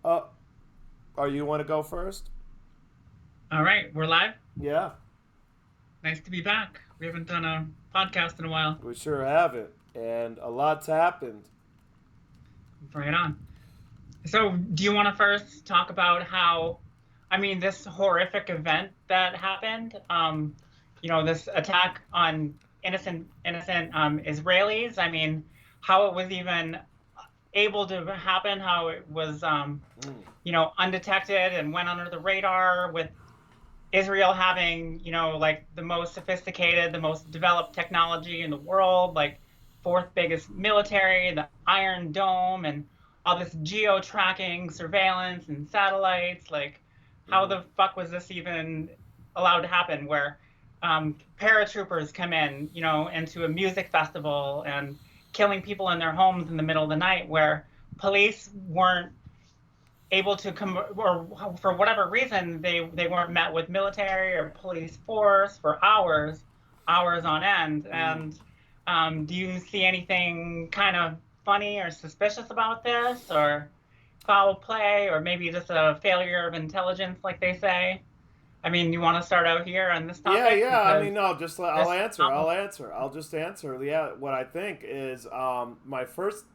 Uh, are you want to go first? All right, we're live. Yeah, Nice to be back. We haven't done a podcast in a while. we sure have it, and a lot's happened. Right on. So, do you want to first talk about this horrific event that happened? This attack on innocent Israelis. I mean, how it was even able to happen, how it was, Mm. undetected and went under the radar with Israel having, like the most sophisticated, the most developed technology in the world, like fourth biggest military, the Iron Dome, and all this geo tracking, surveillance, and satellites. Like, how Mm-hmm. the fuck was this even allowed to happen? Where paratroopers come in, into a music festival and killing people in their homes in the middle of the night, where police weren't able to come, or for whatever reason they weren't met with military or police force for hours on end. Mm. And do you see anything kind of funny or suspicious about this, or foul play, or maybe just a failure of intelligence, like they say? I mean, you want to start out here on this Yeah, topic yeah. I because mean, no. Just I'll this answer. I'll answer. I'll just answer. Yeah. What I think is,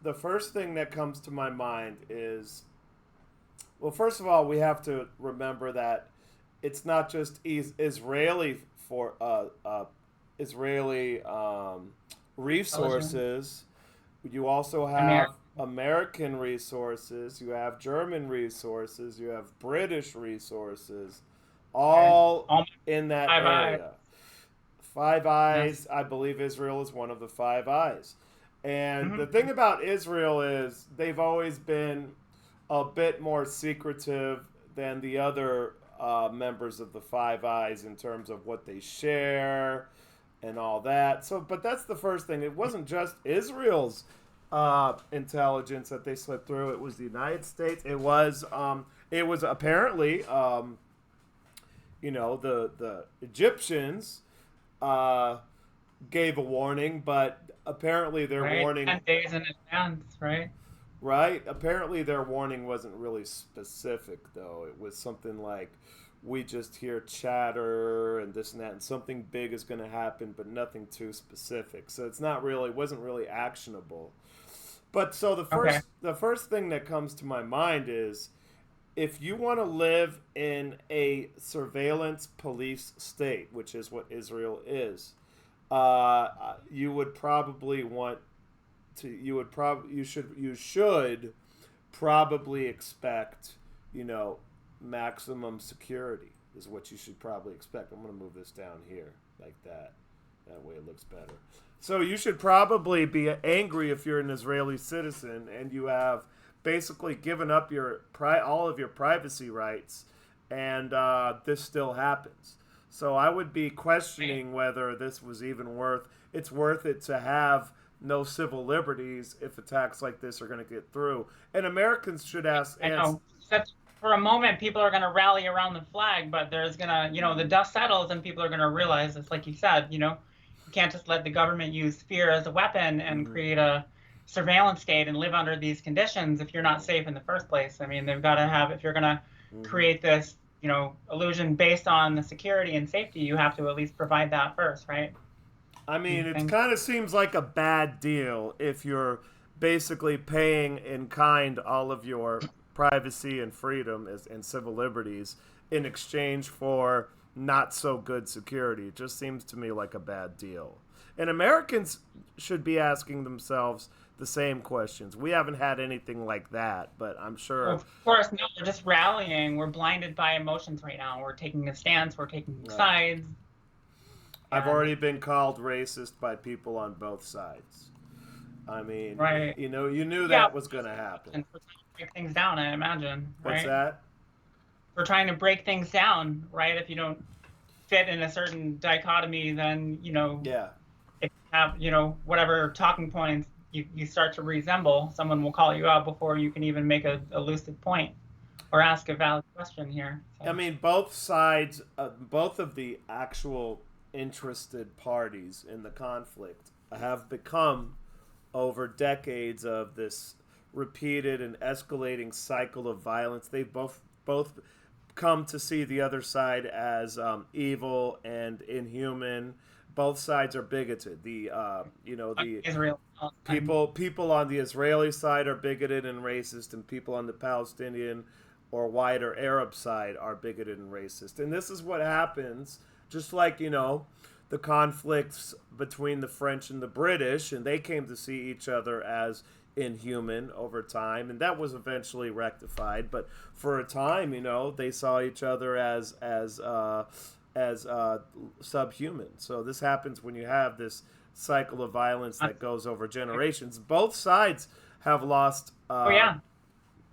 the first thing that comes to my mind is, well, first of all, we have to remember that it's not just Israeli for Israeli intelligence, resources. You also have American, American resources. You have German resources. You have British resources, right? all Almost in that Five Eyes. area. Five Yes. Eyes, I believe Israel is one of the Five Eyes. And the Mm-hmm. thing about Israel is they've always been a bit more secretive than the other members of the Five Eyes in terms of what they share and all that. So, but that's the first thing. It wasn't just Israel's intelligence that they slipped through. It was the United States. It was apparently, the Egyptians uh, gave a warning, but apparently their Right, warning 10 days in advance, right? right? Apparently, their warning wasn't really specific, though. It was something like, we just hear chatter and this and that, and something big is going to happen, but nothing too specific. So it's not really, wasn't really actionable. But so Okay. the first thing that comes to my mind is, if you want to live in a surveillance police state, which is what Israel is, you would probably want you should probably expect, you know, maximum security is what you should probably expect. I'm going to move this down here like that. That way it looks better. So you should probably be angry if you're an Israeli citizen and you have basically given up all of your privacy rights, and this still happens. So I would be Right. questioning whether this was even worth it to have no civil liberties if attacks like this are going to get through. And Americans should ask. I know. Except for a moment, people are going to rally around the flag, but there's going to, the Mhm. dust settles and people are going to realize it's like you said, you can't just let the government use fear as a weapon and Mhm. create a surveillance state and live under these conditions if you're not Mhm. safe in the first place. I mean, they've got to have, if you're going to Mhm. create this, illusion based on the security and safety, you have to at least provide that first, right? I Do you mean, it think? kind of seems like a bad deal if you're basically paying in kind all of your privacy and freedom and civil liberties in exchange for not so good security. It just seems to me like a bad deal. And Americans should be asking themselves the same questions. We haven't had anything like that, but I'm Well, sure. of course, no, we're just rallying. We're blinded by emotions right now. We're taking a stance, we're taking Right. sides, I've and already been called racist by people on both sides. I mean, right. you knew Yeah, that was going to happen. we're trying to break things down, I imagine, What's right? that? We're trying to break things down, right? If you don't fit in a certain dichotomy, then, Yeah. if you have, whatever talking points you start to resemble, someone will call you out before you can even make a lucid point or ask a valid question here. I So, mean, both sides, both of the actual interested parties in the conflict have become, over decades of this repeated and escalating cycle of violence. They both come to see the other side as evil and inhuman. Both sides are bigoted. The Israel. people on the Israeli side are bigoted and racist, and people on the Palestinian or wider Arab side are bigoted and racist. And this is what happens, just like the conflicts between the French and the British, and they came to see each other as inhuman over time, and that was eventually rectified. But for a time, they saw each other as subhuman. So this happens when you have this cycle of violence that goes over generations. Both sides have lost. Oh yeah.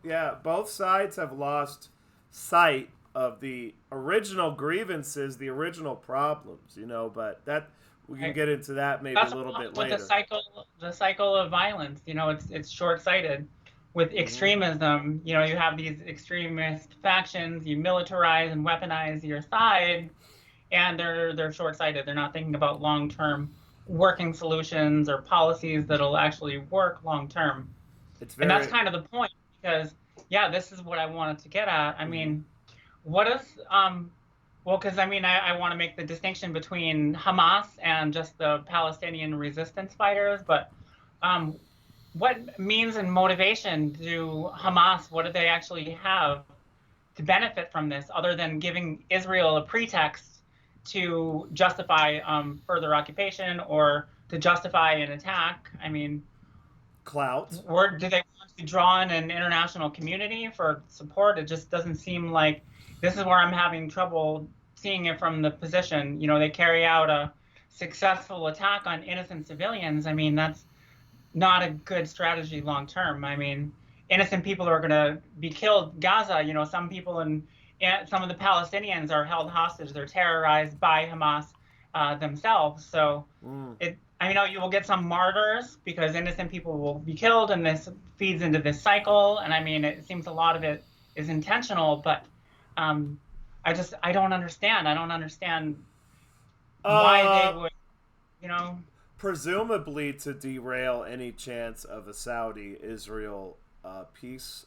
Yeah, both sides have lost sight of the original grievances, the original problems. But that we can get into that maybe That's a little bit with later. the cycle of violence. It's short-sighted. With Mm-hmm. extremism, you have these extremist factions. You militarize and weaponize your side, and they're short-sighted. They're not thinking about long-term working solutions or policies that'll actually work long-term. It's And that's very. kind of the point, because yeah, this is what I wanted to get at. I Mm-hmm. mean, what is well, because I want to make the distinction between Hamas and just the Palestinian resistance fighters, but um, what means and motivation do Hamas, what do they actually have to benefit from this, other than giving Israel a pretext to justify further occupation or to justify an attack? I mean, Clout. or do they want to draw in an international community for support? It just doesn't seem like, this is where I'm having trouble seeing it from the position. They carry out a successful attack on innocent civilians. I mean, that's not a good strategy long term. I mean, innocent people are going to be killed. Gaza, some people and some of the Palestinians are held hostage. They're terrorized by Hamas themselves. So Mm. you will get some martyrs because innocent people will be killed, and this feeds into this cycle. And I mean, it seems a lot of it is intentional, but um, I don't understand. I don't understand why they Uh, would, you know, Presumably to derail any chance of a Saudi-Israel peace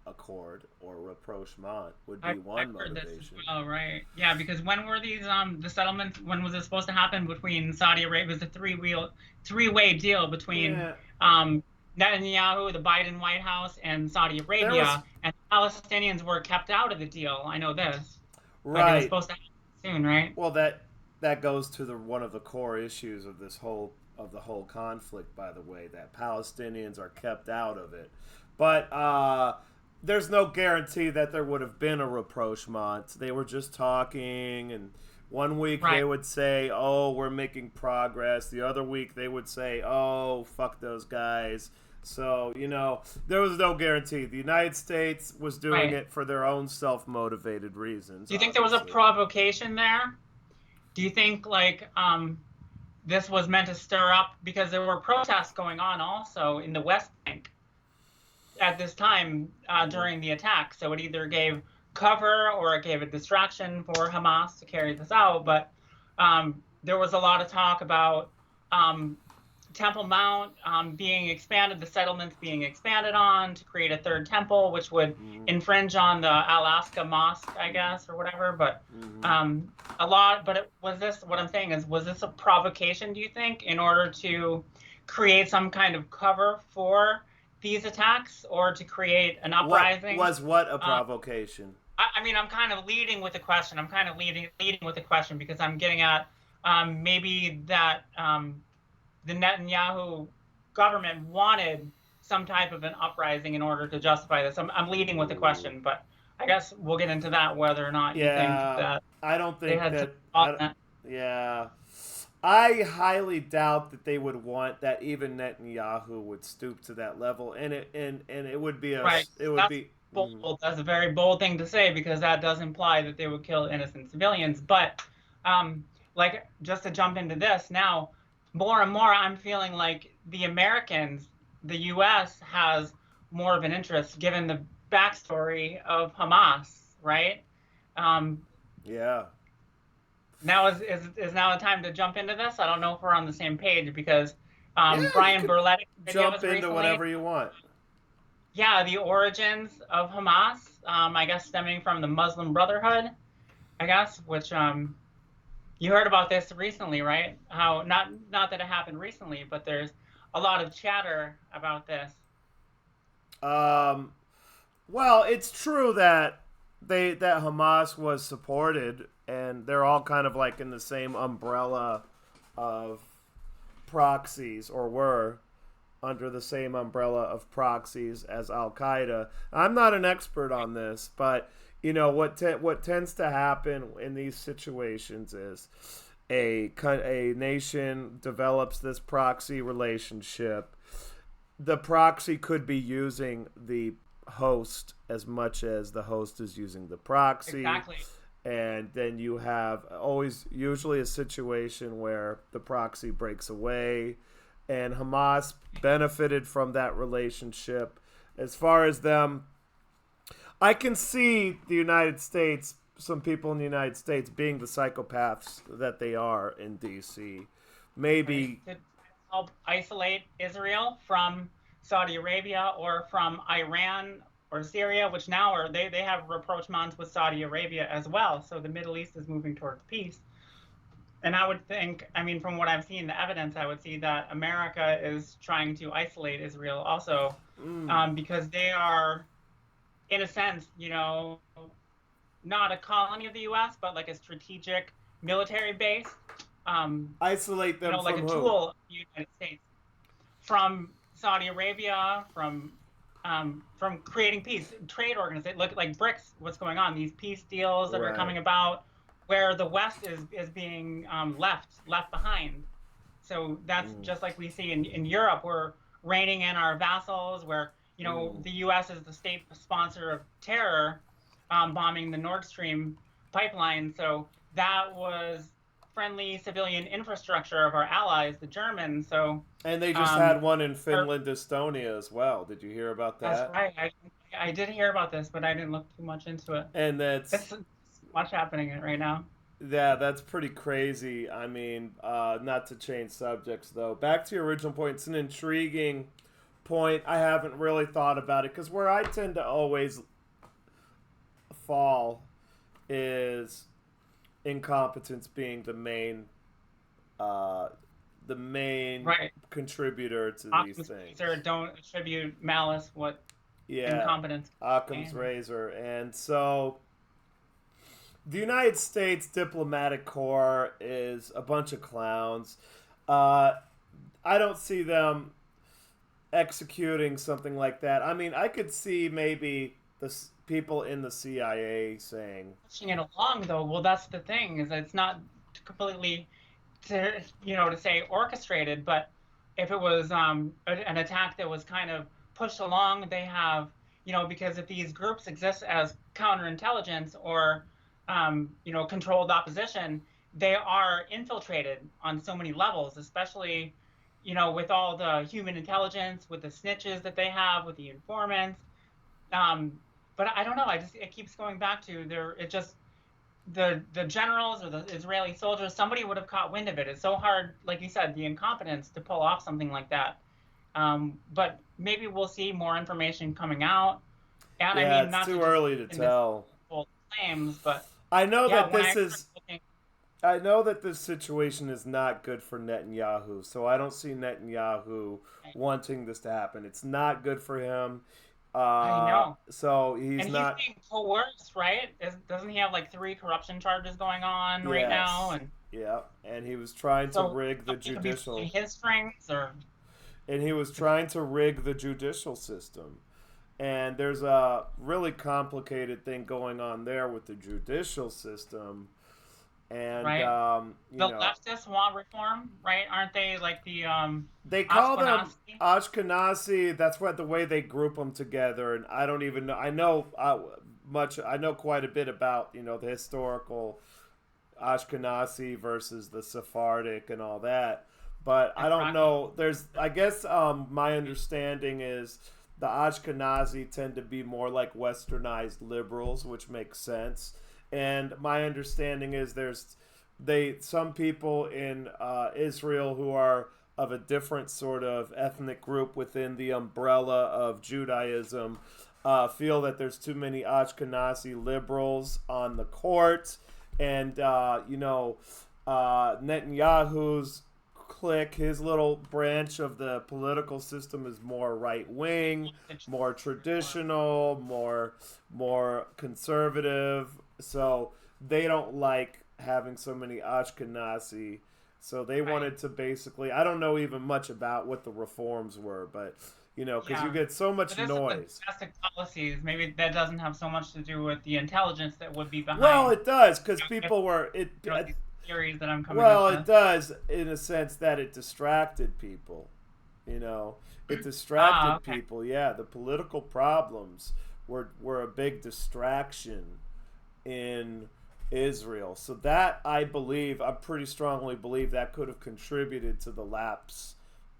accord or rapprochement would be I've one heard this as motivation. well, right? Yeah, because when were these the settlements? When was it supposed to happen between Saudi Arabia? It was a three-way deal between Yeah, um, Netanyahu, the Biden White House, and Saudi there was Arabia, and Palestinians were kept out of the deal. I know this, but it was right. supposed to happen soon, right? Well, that goes to the one of the core issues of the whole conflict. By the way, that Palestinians are kept out of it, but there's no guarantee that there would have been a rapprochement. They were just talking, and one week they Right. would say, "Oh, we're making progress." The other week they would say, "Oh, fuck those guys." So, there was no guarantee. The United States was doing Right. it for their own self motivated reasons, Do you think there was a obviously. provocation there? Do you think this was meant to stir up, because there were protests going on also in the West Bank at this time Mm-hmm. during the attack. So it either gave cover or it gave a distraction for Hamas to carry this out. But there was a lot of talk about um, Temple Mount being expanded, the settlements being expanded on to create a third temple, which would Mm-hmm. infringe on the Alaska Mosque, I guess, or whatever. But Mm-hmm. um, a lot. But was this, what I'm saying is, was this a provocation, do you think, in order to create some kind of cover for these attacks, or to create an uprising? What a Um, provocation? I mean, I'm kind of leading with a question. I'm kind of leading with a question because I'm getting at maybe that the Netanyahu government wanted some type of an uprising in order to justify this. I'm leading with a Ooh. question, but I guess we'll get into that, whether or not you think Yeah, that I don't they think had some that. thought in that. Yeah, I highly doubt that they would want that. Even Netanyahu would stoop to that level, and it would be Right. it would That's be. Mm, bold. That's a very bold thing to say, because that does imply that they would kill innocent civilians. But um, just to jump into this now, more and more, I'm feeling like the Americans, the U.S. has more of an interest given the backstory of Hamas, right? Um, yeah, now is now the time to jump into this? I don't know if we're on the same page, because yeah. You Brian could Berletic videos jump into recently. whatever you want. yeah, the origins of Hamas, I guess stemming from the Muslim Brotherhood, I guess, which you heard about this recently, right? How not that it happened recently, but there's a lot of chatter about this. Um, well, it's true that that Hamas was supported, and they're all kind of like in the same umbrella of proxies, or were under the same umbrella of proxies as Al Qaeda. I'm not an expert on this, but you know what tends to happen in these situations is a nation develops this proxy relationship. The proxy could be using the host as much as the host is using the proxy, Exactly. and then you have always usually a situation where the proxy breaks away, and Hamas benefited from that relationship. As far as them, I can see the United States, some people in the United States being the psychopaths that they are in DC. Right? Maybe. To help isolate Israel from Saudi Arabia or from Iran or Syria, which now are they have rapprochements with Saudi Arabia as well. So the Middle East is moving towards peace. And I would think, I mean, from what I've seen, the evidence, I would see that America is trying to isolate Israel also, because they are, in a sense, not a colony of the U.S., but like a strategic military base, Isolate them like from a who? tool of the United States from Saudi Arabia, from creating peace, trade organization, look like BRICS, what's going on, these peace deals that are Right. coming about, where the West is being left behind. So that's Mm. just like we see in Europe. We're reining in our vassals, where Mm. the U.S. is the state sponsor of terror, bombing the Nord Stream pipeline. So that was friendly civilian infrastructure of our allies, the Germans. So And they just um, had one in Finland, Estonia as well. Did you hear about that's that? right. I did hear about this, but I didn't look too much into it. And that's It's much happening right now. yeah, that's pretty crazy. I mean, not to change subjects though. Back to your original point, it's an intriguing point. I haven't really thought about it because where I tend to always fall is incompetence being uh, the main Right. contributor to these Occam's razor, things. don't attribute malice what Yeah, incompetence. Occam's And razor, and so the United States diplomatic corps is a bunch of clowns. Uh, I don't see them executing something like that. I mean, I could see maybe people in the CIA saying, pushing it along, though, well, that's the thing, is that it's not completely to say orchestrated, but if it was an attack that was kind of pushed along, they have, because if these groups exist as counterintelligence or controlled opposition, they are infiltrated on so many levels, especially with all the human intelligence, with the snitches that they have, with the informants. um, but I don't know, it keeps going back to there. It just the generals or the Israeli soldiers, somebody would have caught wind of it. It's so hard, like you said, the incompetence to pull off something like that. But maybe we'll see more information coming out. And I "Yeah, mean, it's not to too just early to in this tell." bold claims, but I know yeah, that when I this started is looking, I know that this situation is not good for Netanyahu, so I don't see Netanyahu wanting this to happen. It's not good for him. I know. So he's And he's not. being coerced, right? Doesn't he have like three corruption charges going on right now? Yes, And yeah, and he was trying to so rig the somebody could be pulling judicial, his strings, or and he was trying to rig the judicial system. And there's a really complicated thing going on there with the judicial system, and right? you The know, leftists want reform, right? Aren't they like the they call them Ashkenazi? Ashkenazi. That's what the way they group them together. And I don't even know. I know much. I know quite a bit about the historical Ashkenazi versus the Sephardic and all that. But I don't Exactly. know. I guess, my understanding is the Ashkenazi tend to be more like westernized liberals, which makes sense. And my understanding is some people in Israel who are of a different sort of ethnic group within the umbrella of Judaism feel that there's too many Ashkenazi liberals on the court, and Netanyahu's clique, his little branch of the political system, is more right wing, more traditional, more conservative. So they don't like having so many Ashkenazi. So they wanted to basically, I don't know even much about what the reforms were, but because you get so much noise. Domestic policies, maybe that doesn't have so much to do with the intelligence that would be behind. Well, it does, because people were these theories that I'm coming well, up it with. does in a sense that it distracted people. It distracted people. Yeah, the political problems were a big distraction in Israel. So that I pretty strongly believe that could have contributed to the lapse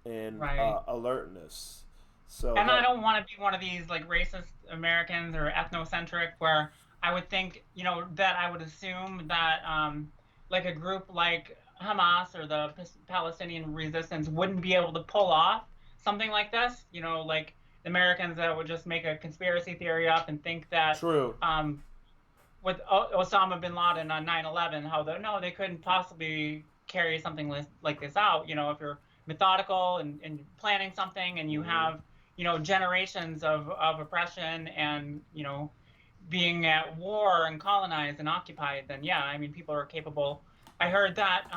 in alertness. So I don't want to be one of these like racist Americans or ethnocentric where I would think, that I would assume that like a group like Hamas or the Palestinian resistance wouldn't be able to pull off something like this. Like the Americans that would just make a conspiracy theory up and think that true. With Osama bin Laden on 9/11, no, they couldn't possibly carry something like this out. If you're methodical and planning something and you have, generations of oppression and, being at war and colonized and occupied, then yeah, I mean, people are capable. I heard that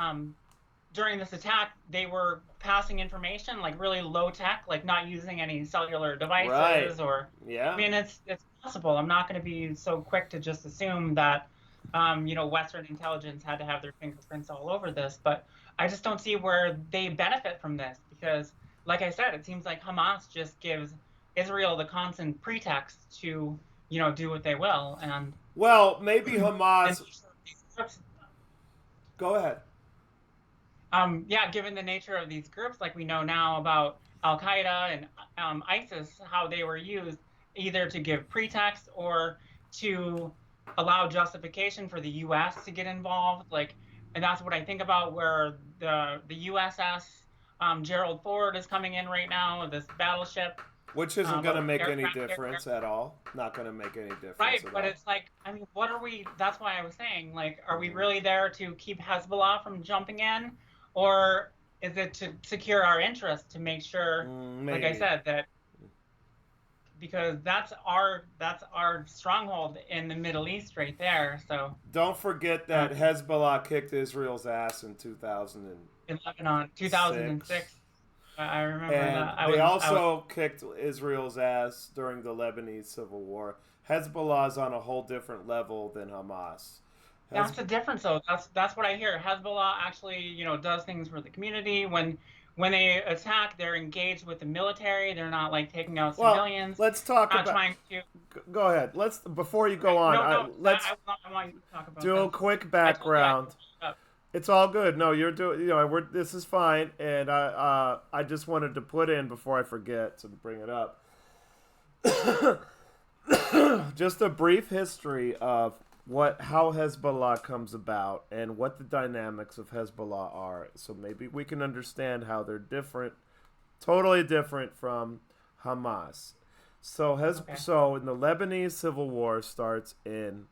during this attack, they were passing information like really low tech, like not using any cellular devices or. Yeah. I mean, it's possible. I'm not going to be so quick to just assume that, Western intelligence had to have their fingerprints all over this, but I just don't see where they benefit from this because, like I said, it seems like Hamas just gives Israel the constant pretext to, do what they will. And well, maybe Hamas. Go ahead. Yeah, given the nature of these groups, like we know now about Al Qaeda and ISIS, how they were used either to give pretext or to allow justification for the U.S. to get involved. And that's what I think about where the USS Gerald Ford is coming in right now, this battleship. Which isn't going to make any difference at all. Not going to make any difference. Right, but it's like, I mean, what are we? That's why I was saying, like, are we really there to keep Hezbollah from jumping in, or is it to secure our interests to make sure, like I said, that because that's our stronghold in the Middle East right there. So don't forget that Hezbollah kicked Israel's ass in 2006. I remember that. They also kicked Israel's ass during the Lebanese Civil War. Hezbollah is on a whole different level than Hamas. That's the difference, though. That's what I hear. Hezbollah actually, does things for the community. When they attack, they're engaged with the military. They're not like taking out civilians. Let's talk about. Go ahead. Before you go on. I want you to talk about. Do a quick background. It's all good. No, you're doing. This is fine, and I just wanted to put in before I forget to bring it up. Just a brief history of how Hezbollah comes about and what the dynamics of Hezbollah are, so maybe we can understand how they're different, totally different from Hamas. So so in the Lebanese Civil War starts in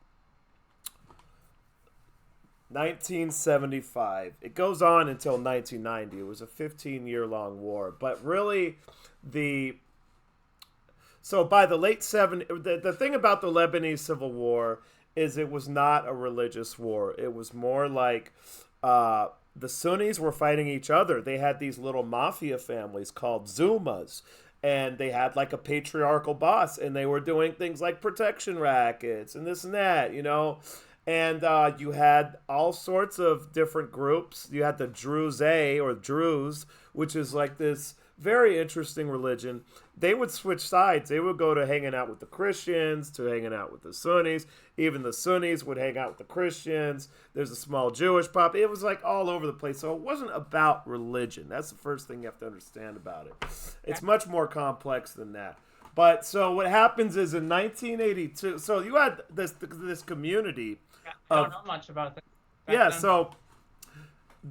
1975. It goes on until 1990. It was a 15-year-long war. But really, by the late 70s, the thing about the Lebanese Civil War is it was not a religious war. It was more like the Sunnis were fighting each other. They had these little mafia families called Zumas. And they had like a patriarchal boss. And they were doing things like protection rackets and this and that, And you had all sorts of different groups. You had the Druze or Druze, which is like this very interesting religion. They would switch sides. They would go to hanging out with the Christians, to hanging out with the Sunnis. Even the Sunnis would hang out with the Christians. There's a small Jewish pop. It was like all over the place. So it wasn't about religion. That's the first thing you have to understand about it. It's much more complex than that. But so what happens is in 1982, so you had this community. I don't know much about that. Yeah, so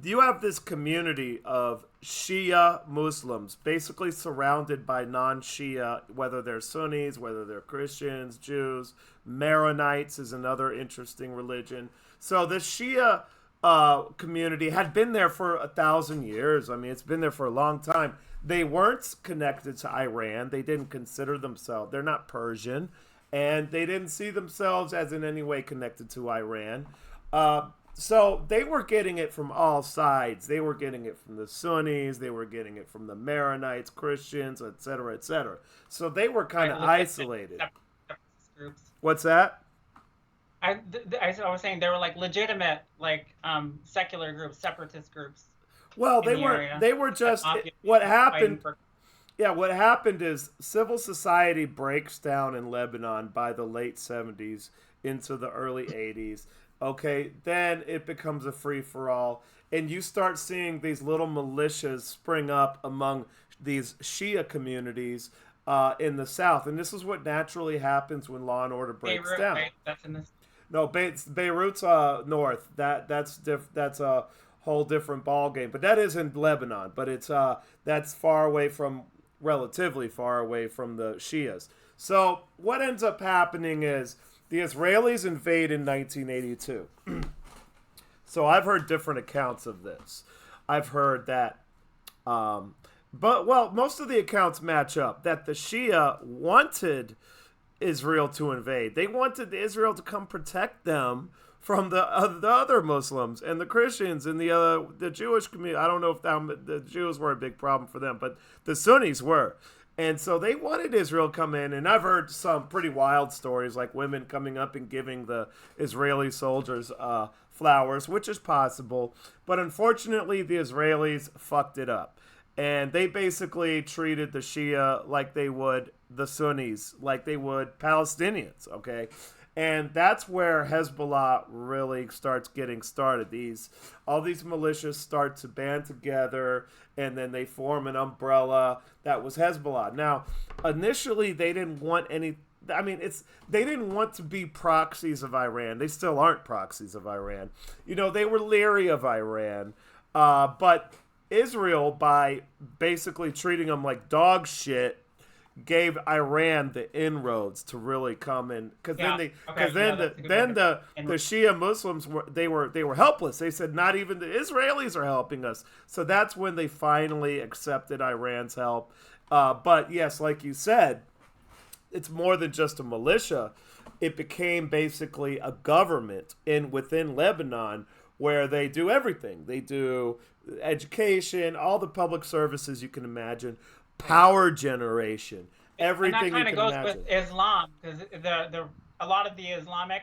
you have this community of Shia Muslims, basically surrounded by non-Shia, whether they're Sunnis, whether they're Christians, Jews. Maronites is another interesting religion. So the Shia community had been there for 1,000 years. I mean, it's been there for a long time. They weren't connected to Iran. They didn't consider themselves. They're not Persian, and they didn't see themselves as in any way connected to Iran. So they were getting it from all sides. They were getting it from the Sunnis. They were getting it from the Maronites, Christians, etc., etc. So they were kind of isolated. Groups. What's that? I was saying they were like legitimate, like secular groups, separatist groups Well, in they the weren't. area. They were That just. obviously What fighting happened? for. Yeah, what happened is civil society breaks down in Lebanon by the late 70s into the early 80s. Okay, then it becomes a free for all. And you start seeing these little militias spring up among these Shia communities in the South. And this is what naturally happens when law and order breaks Beirut, down. right? That's in this. No, Beirut's north. That's a whole different ball game. But that is in Lebanon. But it's that's far away from relatively far away from the Shias. So what ends up happening is the Israelis invade in 1982. So I've heard different accounts of this. I've heard that, but well, most of the accounts match up. That the Shia wanted Israel to invade. They wanted Israel to come protect them from the other Muslims and the Christians and the Jewish community. I don't know if the Jews were a big problem for them, but the Sunnis were. And so they wanted Israel to come in, and I've heard some pretty wild stories, like women coming up and giving the Israeli soldiers flowers, which is possible. But unfortunately, the Israelis fucked it up. And they basically treated the Shia like they would the Sunnis, like they would Palestinians, okay? And that's where Hezbollah really starts getting started. All these militias start to band together, and then they form an umbrella that was Hezbollah. Now, initially, they didn't want any. I mean, they didn't want to be proxies of Iran. They still aren't proxies of Iran. You know, they were leery of Iran, but Israel, by basically treating them like dog shit, gave Iran the inroads to really come in, because then the Shia Muslims were helpless. They said not even the Israelis are helping us. So that's when they finally accepted Iran's help. But yes, like you said, it's more than just a militia. It became basically a government within Lebanon where they do everything. They do education, all the public services you can imagine, power generation, everything you can imagine. And that kind of goes with Islam, because a lot of the Islamic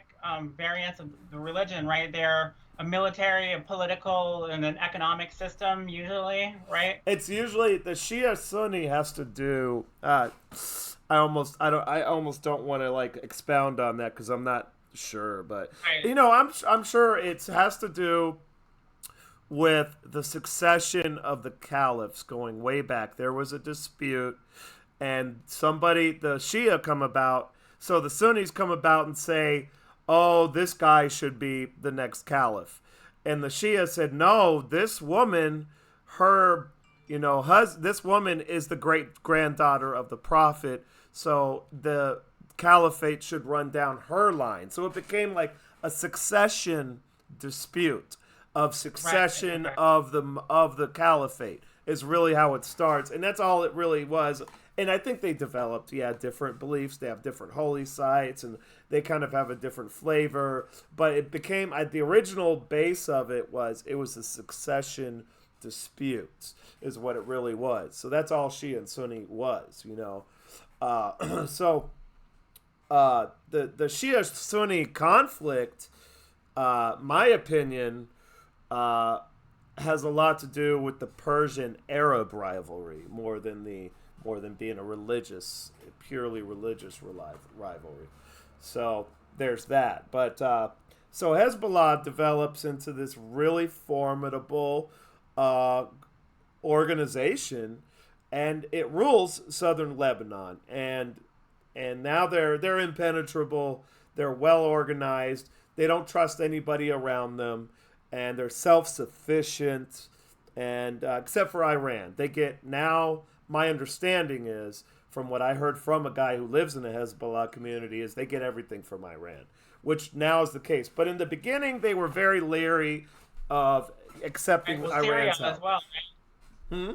variants of the religion, right? They're a military, a political, and an economic system usually, right? It's usually the Shia Sunni has to do. I almost don't want to like expound on that because I'm not sure, but Right. you know, I'm sure it has to do with the succession of the caliphs going way back. There was a dispute, and the Shia come about. So the Sunnis come about and say, "Oh, this guy should be the next caliph," and the Shia said, "No, this woman, this woman is the great granddaughter of the prophet, so the caliphate should run down her line." So it became like a succession dispute of succession Right. of the caliphate is really how it starts, and that's all it really was. And I think they developed different beliefs. They have different holy sites, and they kind of have a different flavor. But it became the original base of it was a succession dispute is what it really was. So that's all Shia and Sunni was, you know. So the Shia Sunni conflict, my opinion, has a lot to do with the Persian Arab rivalry more than being a purely religious rivalry. So there's that. But so Hezbollah develops into this really formidable organization, and it rules southern Lebanon. And now they're impenetrable. They're well organized. They don't trust anybody around them. and they're self-sufficient, and except for Iran, they get now. My understanding is, from what I heard from a guy who lives in the Hezbollah community, is they get everything from Iran, which now is the case. But in the beginning, they were very leery of accepting Well, Syria Iran's as help. well. Hmm?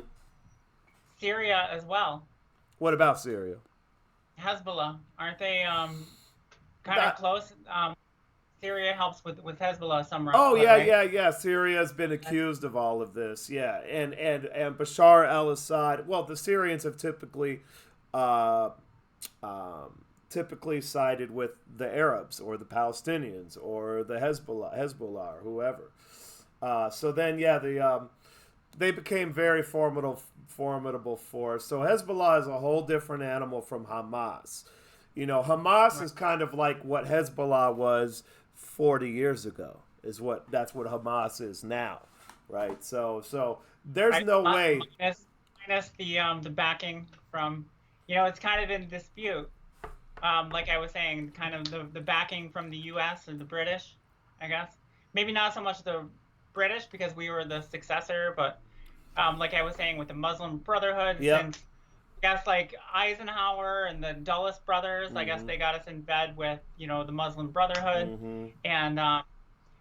Syria as well. What about Syria? Hezbollah, aren't they kind of That, close? Syria helps with Hezbollah oh somewhat, yeah, right? yeah, yeah. Syria has been accused of all of this. Yeah, and Bashar al-Assad. Well, the Syrians have uh, typically sided with the Arabs or the Palestinians or the Hezbollah or whoever. So then, yeah, they became very formidable force. So Hezbollah is a whole different animal from Hamas. Hamas Right. is kind of like what Hezbollah was 40 years ago. That's what Hamas is now, right? So there's Right. no way. Minus the backing from, it's kind of in dispute. Like I was saying, kind of the backing from the U.S. or the British, I guess. Maybe not so much the British because we were the successor, but like I was saying with the Muslim Brotherhood, Yep. since I guess like Eisenhower and the Dulles brothers, I guess Mm-hmm. they got us in bed with the Muslim Brotherhood, Mm-hmm. and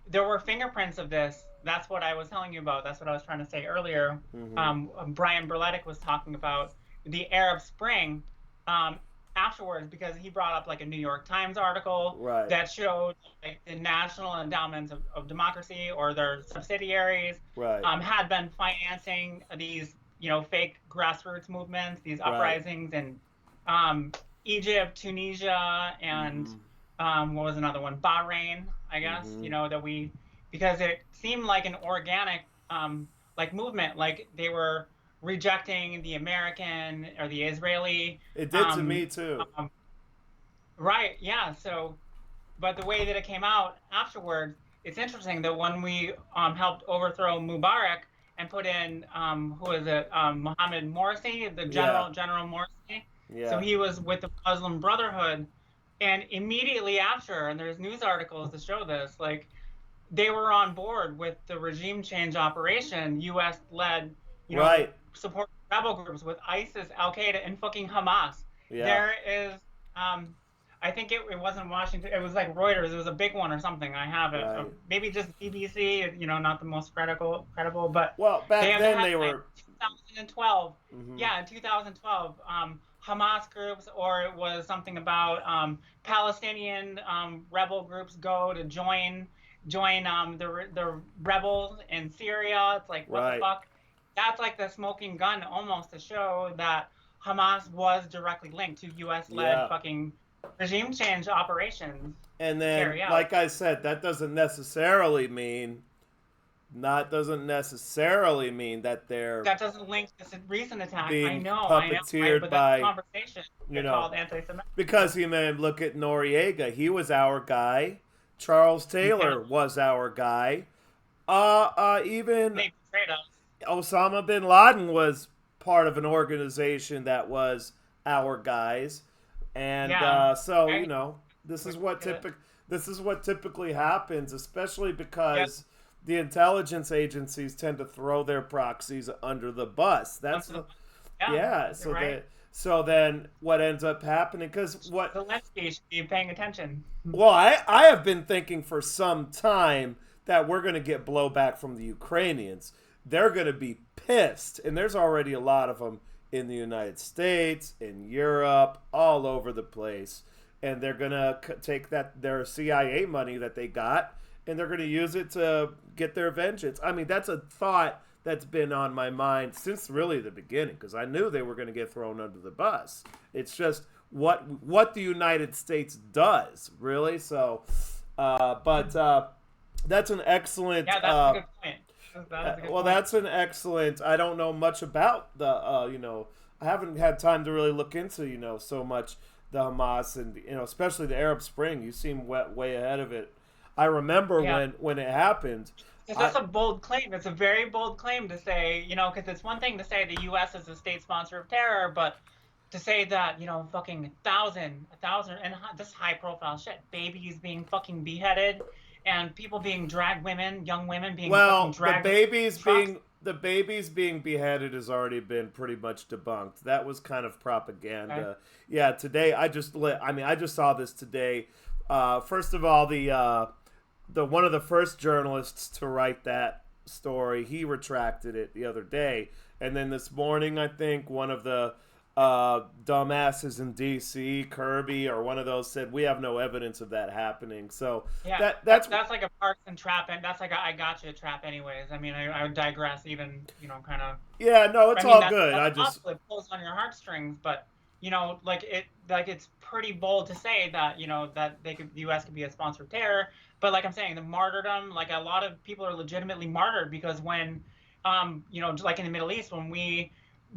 there were fingerprints of this. That's what I was telling you about. That's what I was trying to say earlier. Mm-hmm. Brian Berletic was talking about the Arab Spring um, afterwards because he brought up like a New York Times article Right. that showed like the national endowments of democracy or their subsidiaries Right. had been financing these fake grassroots movements, these Right. uprisings in um, Egypt, Tunisia, and Mm-hmm. what was another one? Bahrain, I guess. Mm-hmm. Because it seemed like an organic like movement, like they were rejecting the American or the Israeli. It did to Um, me too. um, right, yeah. So, but the way that it came out afterwards, it's interesting that when we helped overthrow Mubarak and put in who is it, Mohammed Morsi, the Yeah. General Morsi. So Yeah. he was with the Muslim Brotherhood, and immediately after, and there's news articles to show this, like they were on board with the regime change operation, U.S. led, Right. support rebel groups with ISIS, Al Qaeda, and fucking Hamas. Yeah. There is, I think it wasn't Washington, it was like Reuters, it was a big one or something. I have it, Right. maybe just BBC, not the most credible, but Well, they back have the then they headline, were. 2012. Mm-hmm. Yeah, in 2012, Hamas groups, or it was something about Palestinian rebel groups go to join the rebels in Syria. It's like what the Right. fuck? That's like the smoking gun almost to show that Hamas was directly linked to U.S. led Yeah. fucking regime change operations And then, carry out. like I said, that doesn't necessarily mean. Not doesn't necessarily mean that they're That doesn't link this recent attack. being I know, right? puppeteered But that's a by, conversation. you They're know, called anti-Semitic. because you may look at Noriega. He was our guy. Charles Yeah, Taylor was our guy. Even they betrayed us. Osama bin Laden was part of an organization that was our guys, and Yeah, so right. this We is what look at it. this is what typically happens, especially Yep. because the intelligence agencies tend to throw their proxies under the bus. Yeah, Yeah. you're right. So then what ends up happening? Because what Zelensky should be paying attention. well, I have been thinking for some time that we're going to get blowback from the Ukrainians. They're going to be pissed, and there's already a lot of them in the United States, in Europe, all over the place, and they're going to take their CIA money that they got, and they're going to use it to get their vengeance. I mean, that's a thought that's been on my mind since really the beginning, because I knew they were going to get thrown under the bus. It's just what the United States does, really. So, but that's an excellent. Yeah, that's a good point. That is a good Well, point. that's an excellent. I don't know much about the. I haven't had time to really look into so much the Hamas and especially the Arab Spring. You seem way ahead of it. I remember Yeah. when it happened. Because that's a bold claim. It's a very bold claim to say, because it's one thing to say the U.S. is a state sponsor of terror, but to say that, fucking a thousand, and this high profile shit, babies being fucking beheaded, and people being dragged, young women being fucking Well, dragged in trucks. the babies being beheaded has already been pretty much debunked. That was kind of Okay. propaganda. Yeah, today I just saw this today. First of all, the one of the first journalists to write that story, he retracted it the other day, and then this morning, I think one of the dumbasses in D.C., Kirby or one of those, said we have no evidence of that happening. So Yeah, that's that's like a Parks and trap, and that's like a I gotcha trap. Anyways, I mean, I would digress. Even kind of. yeah, no, I it's mean, all good. that's I just possible. It pulls on your heartstrings, but like it's pretty bold to say that that the U.S. could be a sponsor of terror. But like I'm saying, the martyrdom, like a lot of people are legitimately martyred because when, like in the Middle East, when we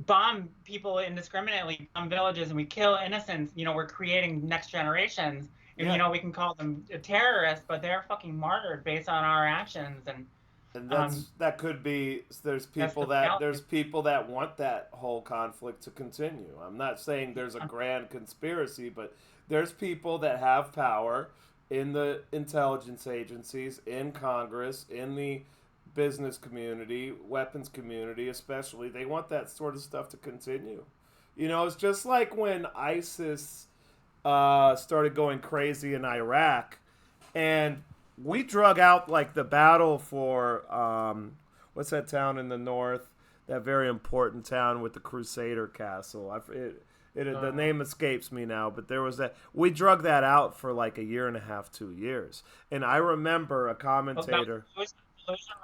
bomb people indiscriminately, bomb villages, and we kill innocents, we're creating next generations. And yeah. we can call them terrorists, but they're fucking martyred based on our actions, and And um, that could be that's the reality. there's people that want that whole conflict to continue. I'm not saying there's a grand conspiracy, but there's people that have power in the intelligence agencies, in Congress, in the business community, weapons community especially. They want that sort of stuff to continue. It's just like when ISIS started going crazy in Iraq, and we drug out like the battle for what's that town in the north? That very important town with the Crusader Castle. The Uh, name escapes me now, but there was that. We drug that out for like a year and a half, 2 years, and I remember a Battle commentator, of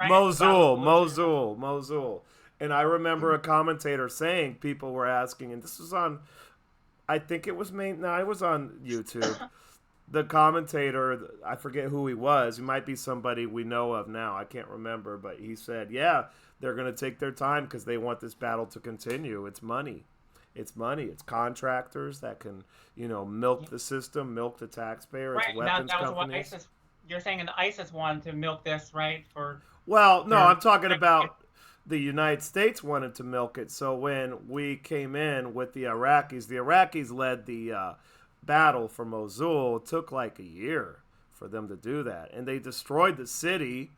right? The Battle of Fallujah. Mosul, and I remember a commentator saying people were asking, and this was on, I think it was main. No, it was on YouTube. The commentator, I forget who he was. He might be somebody we know of now. I can't remember, but he said, "Yeah, they're going to take their time because they want this battle to continue. It's money. It's money. It's contractors that can, milk the system, milk the taxpayer. It's Right. weapons That was what companies." ISIS. You're saying the ISIS wanted to milk this, right? For Well, no, their. I'm talking about the United States wanted to milk it. So when we came in with the Iraqis led the battle for Mosul. It took like a year for them to do that. And they destroyed the city.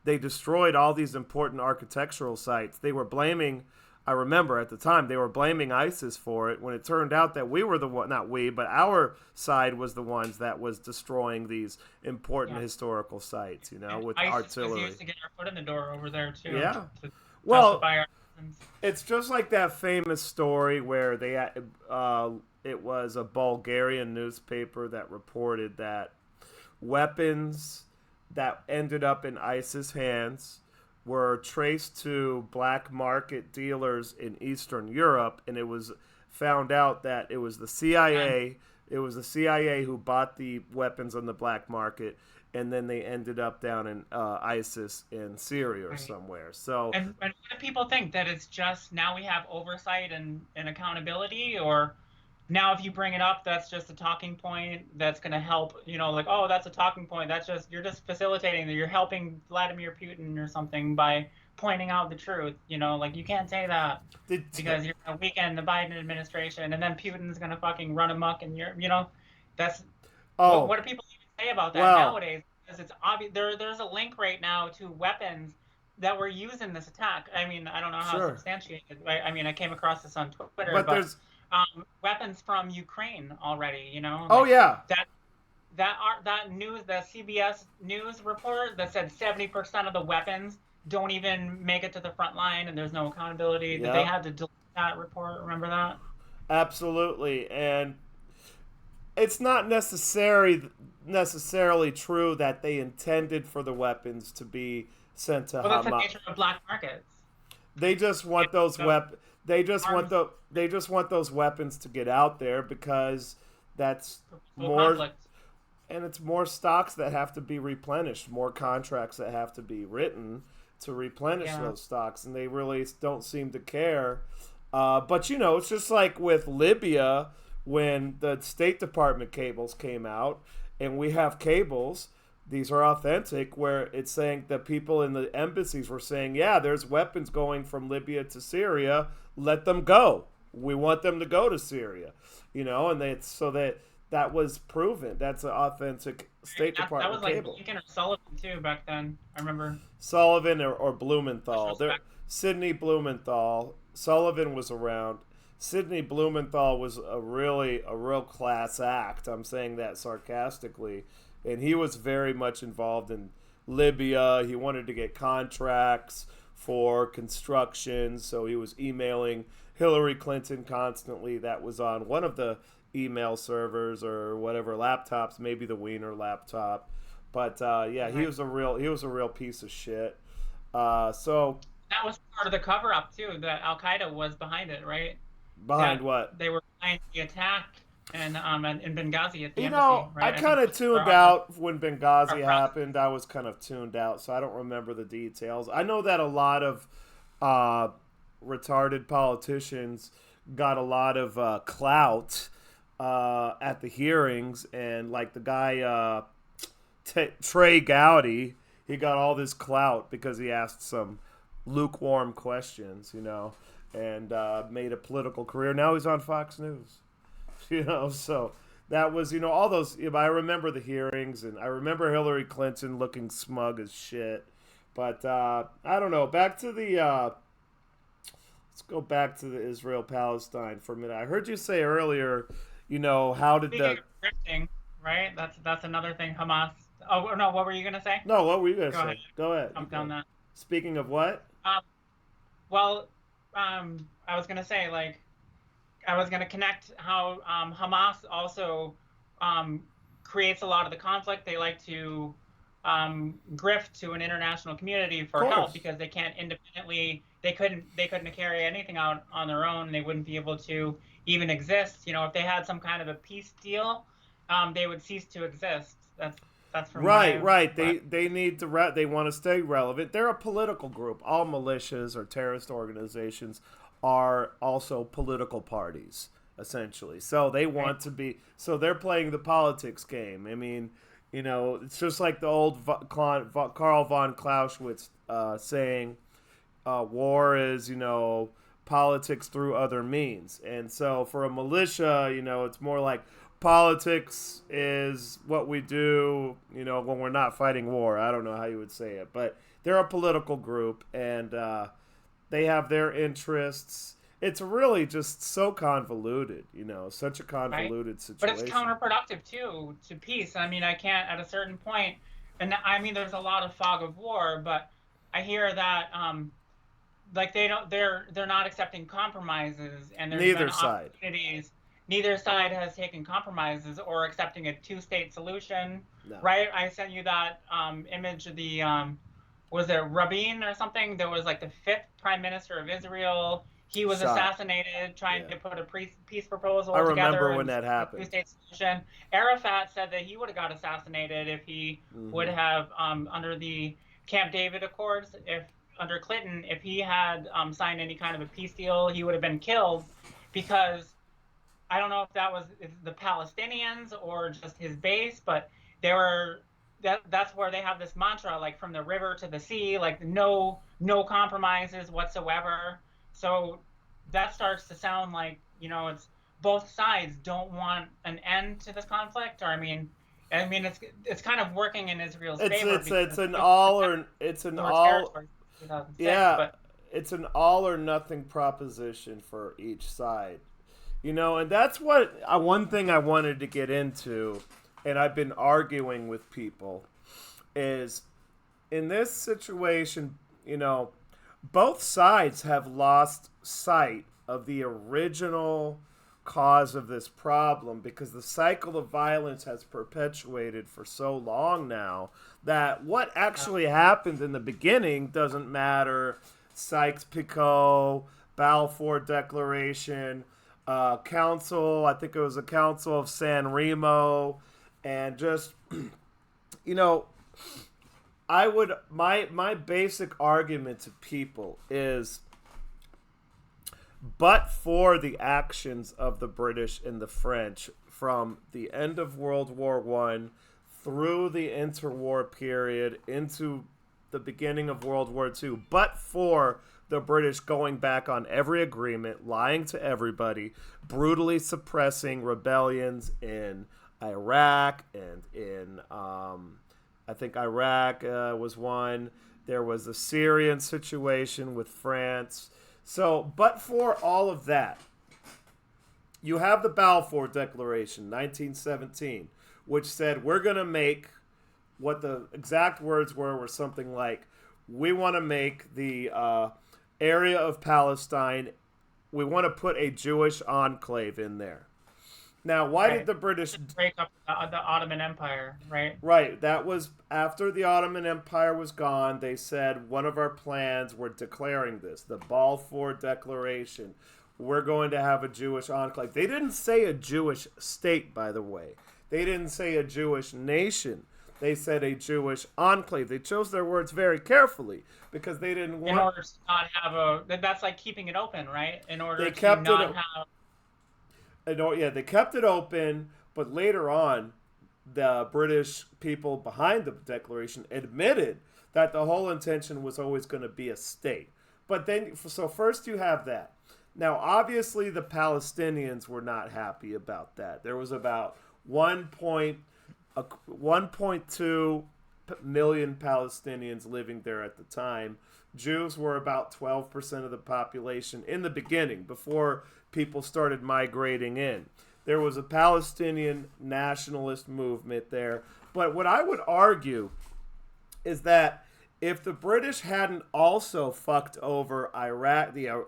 They destroyed all these important architectural sites. They were blaming, I remember at the time, they were blaming ISIS for it when it turned out that we were the one, not we, but our side was the ones that was destroying these important Yeah. historical sites, And with ISIS was artillery. used to get our foot in the door over there too, Yeah. to Well, justify our actions. it's just like that famous story where it was a Bulgarian newspaper that reported that weapons that ended up in ISIS hands were traced to black market dealers in Eastern Europe, and it was found out that it was the And, CIA. It was the CIA who bought the weapons on the black market, and then they ended up down in ISIS in Syria or right. somewhere. So And what do people think that it's just now we have oversight and accountability, or now if you bring it up, that's just a talking point that's going to help, like, oh, that's a talking point. That's just you're just facilitating that you're helping Vladimir Putin or something by pointing out the truth. Like you can't say that did because you're going to weaken the Biden administration, and then Putin's going to fucking run amok, and that's what oh do people even say about that well nowadays? Because it's obvious there's a link right now to weapons that were used in this attack. I mean, I don't know how sure, substantiated. I mean, I came across this on Twitter, but but there's weapons from Ukraine already. oh Like yeah that that news, that CBS news report that said 70% of the weapons don't even make it to the front line, and there's no accountability. That they yep had to delete that report. Remember that? absolutely, and it's not necessarily true that they intended for the weapons to be sent to Well, that's the Hamas. nature of black markets. They just want those So arms they just want those weapons to get out there because that's purposeful more, conflict. and it's more stocks that have to be replenished, more contracts that have to be written to replenish Yeah. those stocks, and they really don't seem to care. But it's just like with Libya when the State Department cables came out, and we have cables. These are authentic, where it's saying that people in the embassies were saying, "Yeah, there's weapons going from Libya to Syria. Let them go. We want them to go to Syria." And they so that that was proven. That's an authentic State That Department was like cable. Blinken or Sullivan too back then. I remember. Sullivan or Blumenthal. There, Retrospect. Sidney Blumenthal. Sullivan was around. Sidney Blumenthal was a real class act. I'm saying that sarcastically, and he was very much involved in Libya. He wanted to get contracts for construction, so he was emailing Hillary Clinton constantly. That was on one of the email servers or whatever laptops, maybe the Wiener laptop. But yeah, Right. he was a real piece of shit. So That was part of the cover up too. That Al Qaeda was behind it, right? behind That what? they were behind the attack in Benghazi at the You embassy, know, I right? I think kind of it was tuned our out when Benghazi press. happened. I was kind of tuned out, so I don't remember the details. I know that a lot of uh, retarded politicians got a lot of clout at the hearings, and like the guy Trey Gowdy, he got all this clout because he asked some lukewarm questions, you know, and made a political career. Now he's on Fox News. You know, so that was, you know, all those. I remember the hearings, and I remember Hillary Clinton looking smug as shit. But I don't know. Back to the let's go back to the Israel Palestine for a minute. I heard you say earlier, you know, how did Speaking the of drifting, right? That's another thing. Hamas. Oh no, what were you gonna say? no? What were you gonna Go ahead. say? Go ahead. You Jump down go. that. Speaking of what? Um, well, I was gonna say like I was gonna connect how Hamas also um, creates a lot of the conflict. They like to grift to an international community Of for help course. because they can't independently. They couldn't carry anything out on their own. They wouldn't be able to even exist. You know, if they had some kind of a peace deal, they would cease to exist. That's from what Right, I've right. read. They need to they want to stay relevant. They're a political group. All militias or terrorist organizations are also political parties essentially. So they Right. want to be so they're playing the politics game. I mean, you know, it's just like the old Karl von Clausewitz saying war is, you know, politics through other means. And so for a militia, you know, it's more like politics is what we do, you know, when we're not fighting war. I don't know how you would say it, but they're a political group, and they have their interests. It's really just so convoluted, you know, such a Right? convoluted But it's situation. counterproductive too to peace. I mean, I can't at a certain point, and I mean, there's a lot of fog of war, but I hear that like they're not accepting compromises, and there's been Neither side. opportunities. Neither side has taken compromises or accepting a two-state solution, No. right? I sent you that image of the was it Rabin or something? There was like the fifth prime minister of Israel. He was Shot. assassinated trying Yeah. to put a peace I proposal together remember when and that a happened. two-state solution. Arafat said that he would have got assassinated if he would Hmm. have under the Camp David Accords, if under Clinton, if he had signed any kind of a peace deal, he would have been killed because I don't know if that was the Palestinians or just his base, but they were that's where they have this mantra, like from the river to the sea, like no compromises whatsoever. So that starts to sound like, you know, it's both sides don't want an end to this conflict, or I mean it's kind of working in Israel's favor It's because an they want to all protect or it's an more all territory since 2006, yeah, but it's an all or nothing proposition for each side. You know, and that's what one thing I wanted to get into, and I've been arguing with people, is in this situation, you know, both sides have lost sight of the original cause of this problem because the cycle of violence has perpetuated for so long now that what actually happened in the beginning doesn't matter. Sykes-Picot, Balfour Declaration, Council, I think it was a Council of San Remo, and just, you know, I would my basic argument to people is but for the actions of the British and the French from the end of World War One through the interwar period into the beginning of World War Two, but for the British going back on every agreement, lying to everybody, brutally suppressing rebellions in Iraq and in I think Iraq was one. There was the Syrian situation with France. So, but for all of that, you have the Balfour Declaration, 1917, which said we're going to make what the exact words were something like, we want to make the area of Palestine, we want to put a Jewish enclave in there. Now, why did Right. the British? Break up the Ottoman Empire, right? Right, that was after the Ottoman Empire was gone. They said one of our plans, we're declaring this, the Balfour Declaration. We're going to have a Jewish enclave. They didn't say a Jewish state, by the way. They didn't say a Jewish nation. They said a Jewish enclave. They chose their words very carefully because they didn't In want. order to not have that's like keeping it open, right? In order They to kept it. not have. Yeah, they kept it open, but later on, the British people behind the declaration admitted that the whole intention was always going to be a state. But then, so first you have that. Now, obviously, the Palestinians were not happy about that. There was about 1.2 million Palestinians living there at the time. Jews were about 12% of the population in the beginning, before people started migrating in. There was a Palestinian nationalist movement there. But what I would argue is that if the British hadn't also fucked over Iraq, the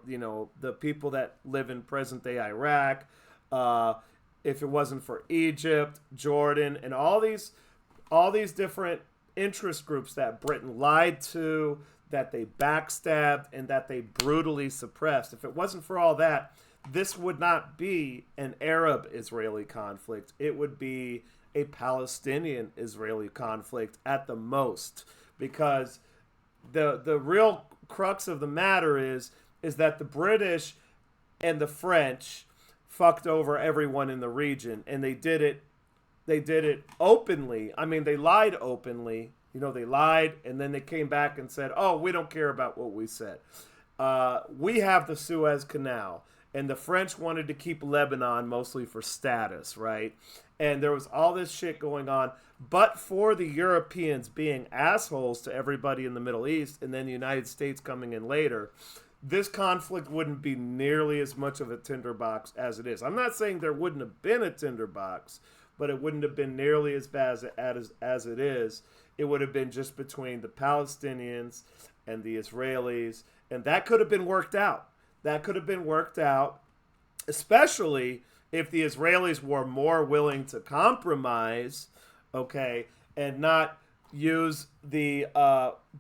people that live in present day Iraq, if it wasn't for Egypt, Jordan, and all these different interest groups that Britain lied to, that they backstabbed, and that they brutally suppressed, if it wasn't for all that, this would not be an Arab-Israeli conflict. It would be a Palestinian-Israeli conflict at the most, because the real crux of the matter is that the British and the French fucked over everyone in the region, and they did it openly. I mean, they lied openly. They lied, and then they came back and said, "Oh, we don't care about what we said. We have the Suez Canal." And the French wanted to keep Lebanon mostly for status, right? And there was all this shit going on. But for the Europeans being assholes to everybody in the Middle East, and then the United States coming in later, this conflict wouldn't be nearly as much of a tinderbox as it is. I'm not saying there wouldn't have been a tinderbox, but it wouldn't have been nearly as bad as it is. It would have been just between the Palestinians and the Israelis, and that could have been worked out. Especially if the Israelis were more willing to compromise, okay, and not use the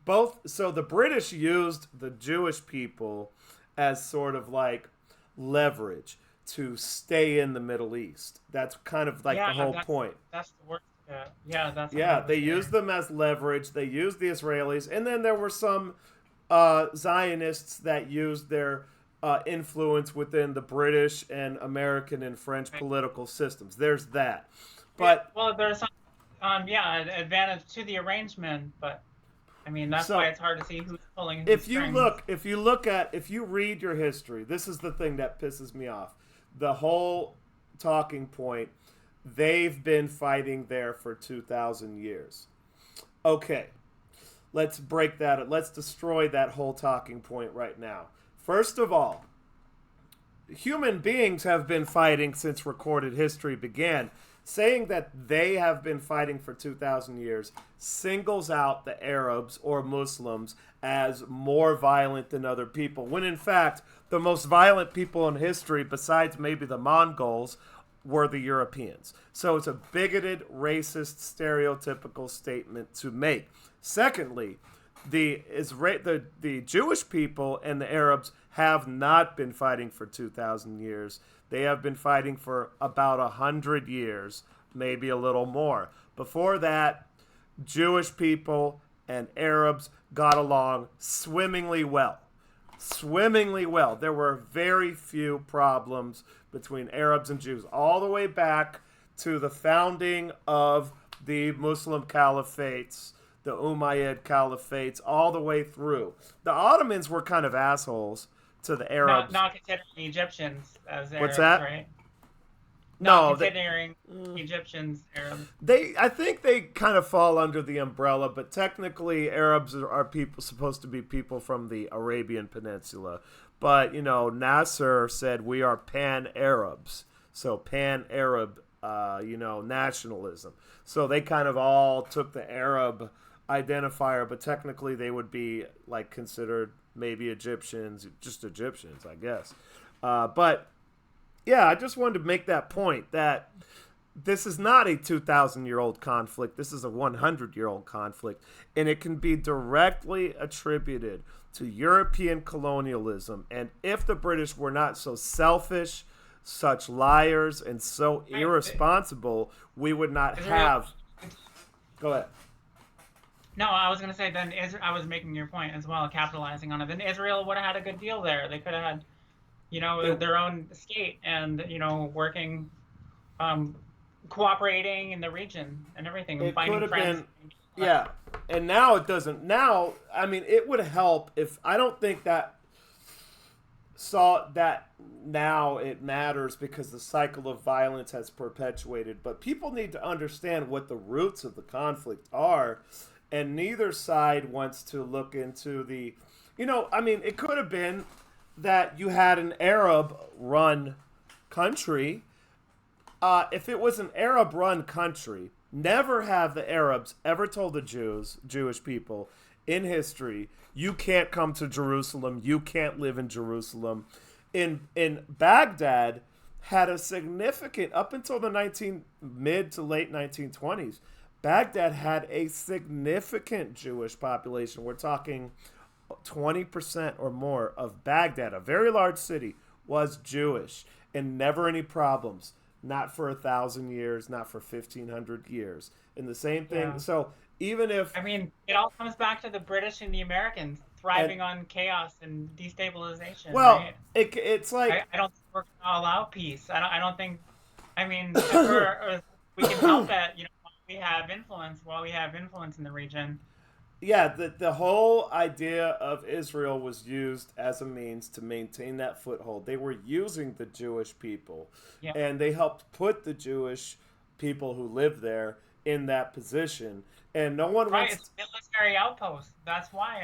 both. So the British used the Jewish people as sort of like leverage to stay in the Middle East. That's kind of like the whole point. That's the word. Yeah, that's They used them as leverage. They used the Israelis, and then there were some Zionists that used their influence within the British and American and French political systems. There's that. But there's some advantage to the arrangement, but I mean that's why it's hard to see who's pulling whose strings. If you read your history, this is the thing that pisses me off. The whole talking point, they've been fighting there for 2,000 years. Okay, let's break that. Let's destroy that whole talking point right now. First of all, human beings have been fighting since recorded history began. Saying that they have been fighting for 2,000 years singles out the Arabs or Muslims as more violent than other people, when in fact, the most violent people in history, besides maybe the Mongols, were the Europeans. So it's a bigoted, racist, stereotypical statement to make. Secondly, the Jewish people and the Arabs have not been fighting for 2,000 years. They have been fighting for about 100 years, maybe a little more. Before that, Jewish people and Arabs got along swimmingly well. Swimmingly well. There were very few problems between Arabs and Jews, all the way back to the founding of the Muslim caliphates, the Umayyad caliphates, all the way through. The Ottomans were kind of assholes to the Arabs. Not considering the Egyptians as Arabs, What's that? right? not No, considering Egyptians, Arabs. I think they kind of fall under the umbrella, but technically Arabs are people supposed to be people from the Arabian Peninsula. But Nasser said we are pan-Arabs, so pan-Arab, nationalism. So they kind of all took the Arab identifier, but technically they would be like considered maybe Egyptians, just Egyptians, I guess. But yeah, I just wanted to make that point that this is not a 2,000-year-old conflict. This is a 100-year-old conflict, and it can be directly attributed to European colonialism. And if the British were not so selfish, such liars, and so irresponsible, we would not have. Go ahead. No, I was going to say then I was making your point as well, capitalizing on it. Then Israel would have had a good deal there. They could have had, their own state and, working, cooperating in the region and everything, and finding friends. Yeah, and now it doesn't. Now, I mean, it would help if I don't think that now it matters because the cycle of violence has perpetuated. But people need to understand what the roots of the conflict are, and neither side wants to look into the, it could have been that you had an Arab-run country. If it was an Arab-run country, never have the Arabs ever told the Jewish people in history, you can't come to Jerusalem, you can't live in Jerusalem. In Baghdad had a significant, up until the mid to late 1920s, Baghdad had a significant Jewish population. We're talking 20% or more of Baghdad, a very large city, was Jewish, and never any problems. Not for 1,000 years, not for 1,500 years. And the same thing. Yeah. So even if it all comes back to the British and the Americans thriving on chaos and destabilization. Well, right? It's like I don't think we're gonna allow peace. I don't think. If we can help it. While we have influence in the region. Yeah, the whole idea of Israel was used as a means to maintain that foothold. They were using the Jewish people, and they helped put the Jewish people who live there in that position. And no one wants. It's a military outpost. That's why.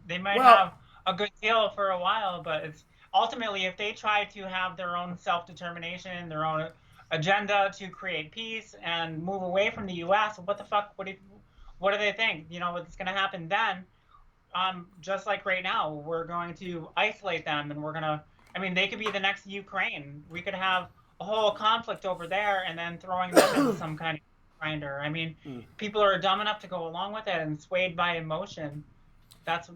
They might have a good deal for a while, but it's ultimately if they try to have their own self-determination, their own agenda to create peace and move away from the U.S., what the fuck? What do they think? What's going to happen then? Just like right now, we're going to isolate them, and we're going to. They could be the next Ukraine. We could have a whole conflict over there, and then throwing them into some kind of grinder. People are dumb enough to go along with it and swayed by emotion. That's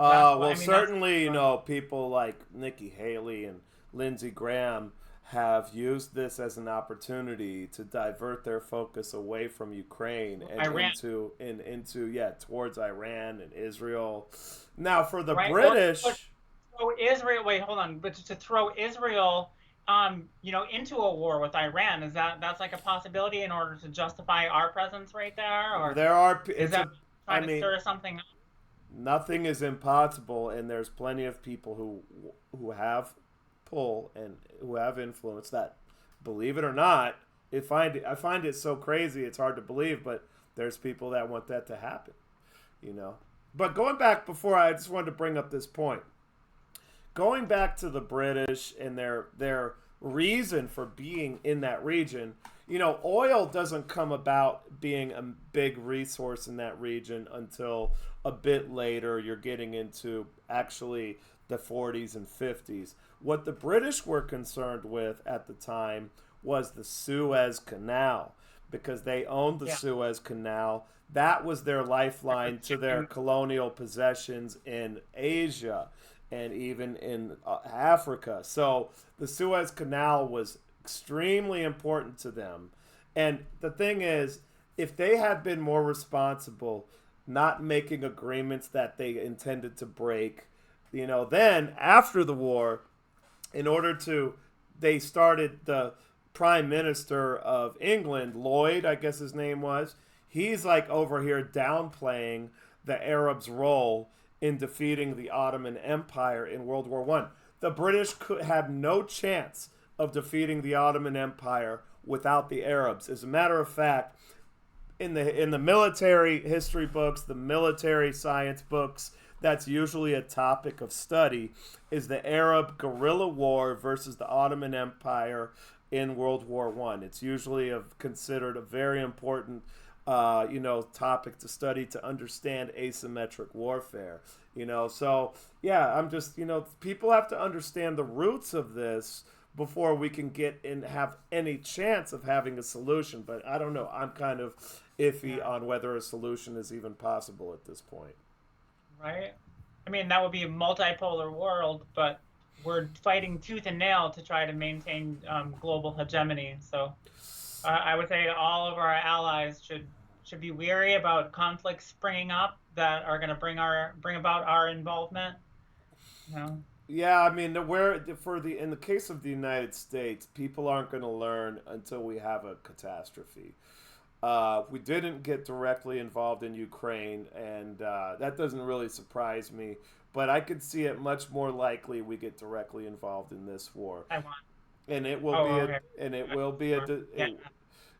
certainly, people like Nikki Haley and Lindsey Graham have used this as an opportunity to divert their focus away from Ukraine and Iran. into towards Iran and Israel. Now for the British, throw Israel. Wait, hold on. But to throw Israel, into a war with Iran, that's like a possibility in order to justify our presence right there, or there are. Is that trying to stir something up? Nothing is impossible, and there's plenty of people who have pull and who have influence that, believe it or not, I find it so crazy it's hard to believe, but there's people that want that to happen, But going back before, I just wanted to bring up this point. Going back to the British and their reason for being in that region, oil doesn't come about being a big resource in that region until a bit later. You're getting into actually the 40s and 50s. What the British were concerned with at the time was the Suez Canal, because they owned the Suez Canal. That was their lifeline to their colonial possessions in Asia and even in Africa. So the Suez Canal was extremely important to them. And the thing is, if they had been more responsible, not making agreements that they intended to break, then after the war, they started the Prime Minister of England, Lloyd, I guess his name was. He's like over here downplaying the Arabs' role in defeating the Ottoman Empire in World War I. The British had no chance of defeating the Ottoman Empire without the Arabs. As a matter of fact, in the military history books, the military science books, that's usually a topic of study is the Arab guerrilla war versus the Ottoman Empire in World War One. It's usually considered a very important topic to study to understand asymmetric warfare. So yeah, I'm just people have to understand the roots of this before we can get and have any chance of having a solution. But I don't know. I'm kind of iffy on whether a solution is even possible at this point. Right? I mean, that would be a multipolar world, but we're fighting tooth and nail to try to maintain global hegemony. So I would say all of our allies should be weary about conflicts springing up that are going to bring about our involvement. You know? Yeah, I mean, in the case of the United States, people aren't going to learn until we have a catastrophe. We didn't get directly involved in Ukraine, and that doesn't really surprise me. But I could see it much more likely we get directly involved in this war, I want. and it will Oh, be okay. and it will be Yeah.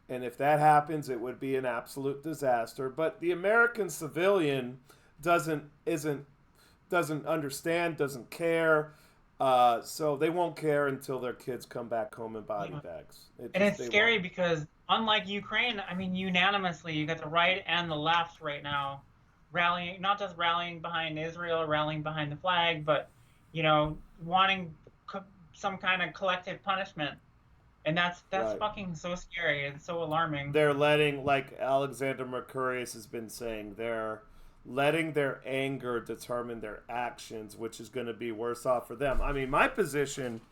and if that happens, it would be an absolute disaster. But the American civilian doesn't isn't doesn't understand, doesn't care. So they won't care until their kids come back home in body Yeah. bags. And it's They scary won't. because unlike Ukraine, I mean, unanimously, you got the right and the left right now rallying, not just rallying behind Israel, rallying behind the flag, but wanting some kind of collective punishment. And that's Right. fucking so scary and so alarming. They're letting, like Alexander Mercurius has been saying, they're letting their anger determine their actions, which is going to be worse off for them. I mean, my position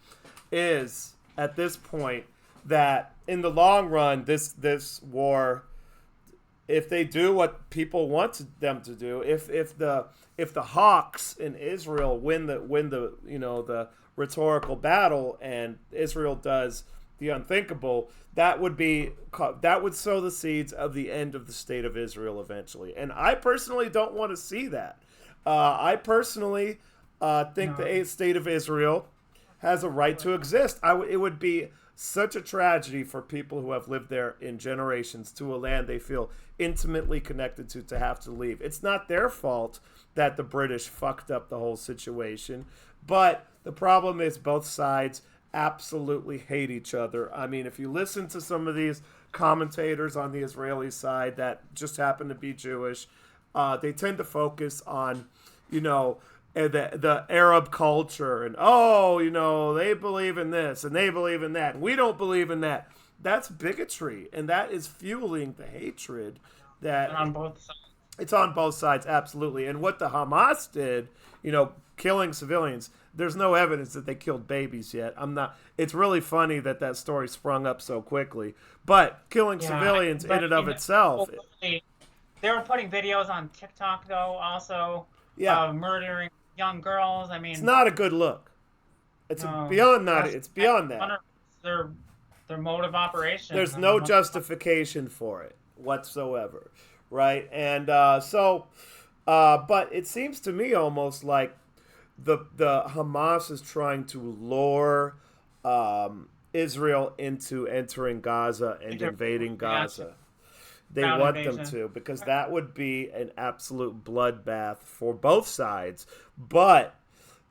is at this point that in the long run, this war, if they do what people want them to do, if the Hawks in Israel win the the rhetorical battle and Israel does the unthinkable, that would sow the seeds of the end of the state of Israel eventually. And I personally don't want to see that. I personally think No. the state of Israel has a right to exist. It would be such a tragedy for people who have lived there in generations to a land they feel intimately connected to have to leave. It's not their fault that the British fucked up the whole situation, but the problem is both sides absolutely hate each other. I mean, if you listen to some of these commentators on the Israeli side that just happen to be Jewish, they tend to focus on, the Arab culture and they believe in this and they believe in that and we don't believe in that. That's bigotry, and that is fueling the hatred And that on both sides. it's on both sides, absolutely. And what the Hamas did, killing civilians, there's no evidence that they killed babies yet. It's really funny that story sprung up so quickly. But killing Yeah, civilians in but and of itself, they were putting videos on TikTok though, also yeah, murdering young girls. I it's mean, not a good look. It's no, beyond not. that's It's I beyond that. wonder if their mode of operation. There's I no mean, justification for it whatsoever, right? And but it seems to me almost like the Hamas is trying to lure Israel into entering Gaza and invading yeah, Gaza. They ground want them invasion. to because that would be an absolute bloodbath for both sides. But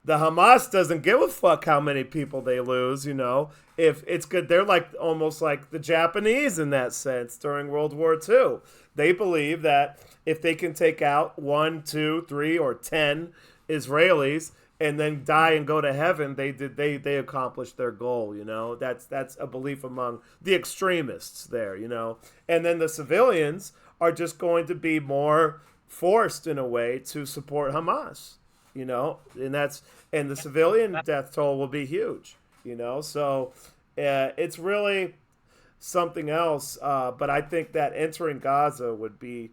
the Hamas doesn't give a fuck how many people they lose, If it's good, they're like almost like the Japanese in that sense during World War II. They believe that if they can take out 1, 2, 3, or 10 Israelis and then die and go to heaven, they accomplished their goal, That's a belief among the extremists there, And then the civilians are just going to be more forced in a way to support Hamas, and the civilian death toll will be huge, So it's really something else. But I think that entering Gaza would be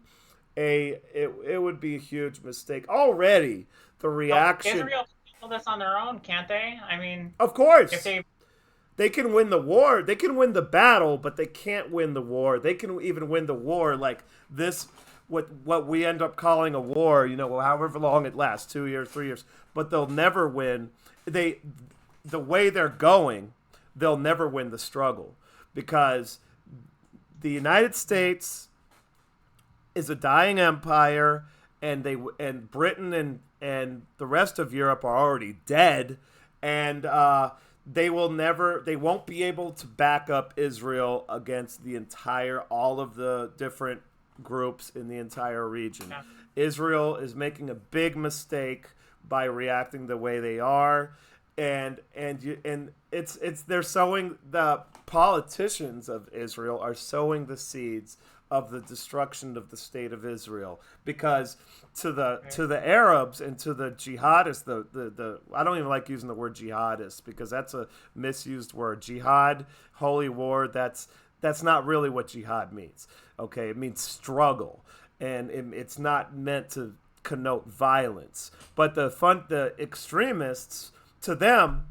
it would be a huge mistake. Already, the Well, reaction. Israel can handle this on their own, can't they? I mean, Of if course, they they can win the war. They can win the battle, but they can't win the war. They can even win the war like this. What we end up calling a war, however long it lasts, 2 years, 3 years, but they'll never win. The way they're going, they'll never win the struggle because the United States is a dying empire, and Britain and the rest of Europe are already dead, and they won't be able to back up Israel against all of the different groups in the entire region. Yeah. Israel is making a big mistake by reacting the way they are, and it's they're sowing, the politicians of Israel are sowing the seeds of the destruction of the state of Israel, because to the Arabs and to the jihadists, the I don't even like using the word jihadists because that's a misused word. Jihad, holy war, that's not really what jihad means. Okay, it means struggle, and it's not meant to connote violence. But the extremists, to them,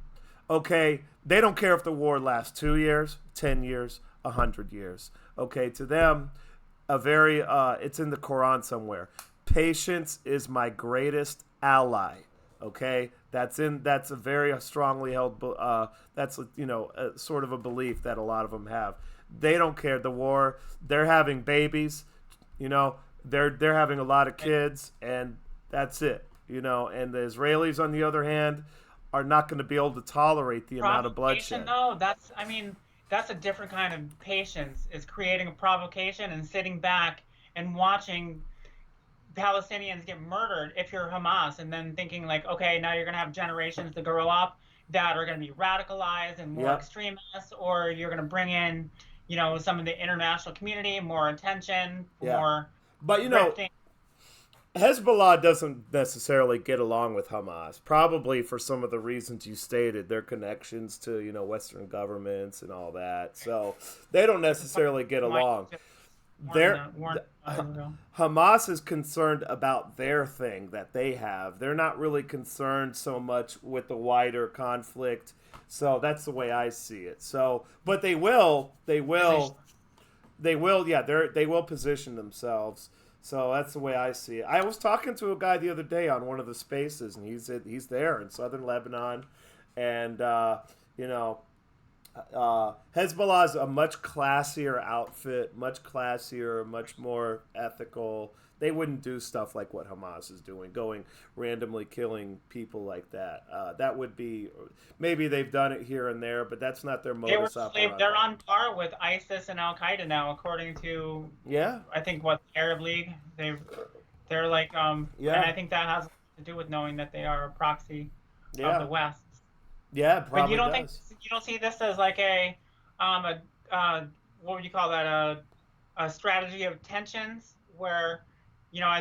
okay, they don't care if the war lasts 2 years, 10 years, 100 years. Okay, to them, it's in the Quran somewhere. Patience is my greatest ally. Okay, that's a very strongly held. That's sort of a belief that a lot of them have. They don't care the war. They're having babies. They're having a lot of kids, and that's it. And the Israelis, on the other hand, are not going to be able to tolerate the amount of bloodshed. No, that's a different kind of patience, is creating a provocation and sitting back and watching Palestinians get murdered if you're Hamas, and then thinking like, okay, now you're going to have generations to grow up that are going to be radicalized and more extremists, or you're going to bring in, some of the international community, more attention, more. But Hezbollah doesn't necessarily get along with Hamas, probably for some of the reasons you stated, their connections to, Western governments and all that. So they don't necessarily get along. Hamas is concerned about their thing that they have. They're not really concerned so much with the wider conflict. So that's the way I see it. So, but they will position themselves. So that's the way I see it. I was talking to a guy the other day on one of the spaces, and he's there in southern Lebanon, and Hezbollah is a much classier outfit, much classier, much more ethical. They wouldn't do stuff like what Hamas is doing, going randomly killing people like that. That would be, maybe they've done it here and there, but that's not their modus operandi. They're on par with ISIS and Al Qaeda now, according to I think Arab League. They're like and I think that has to do with knowing that they are a proxy of the West. Yeah, probably. But you don't see this as like a what would you call that, a strategy of tensions, where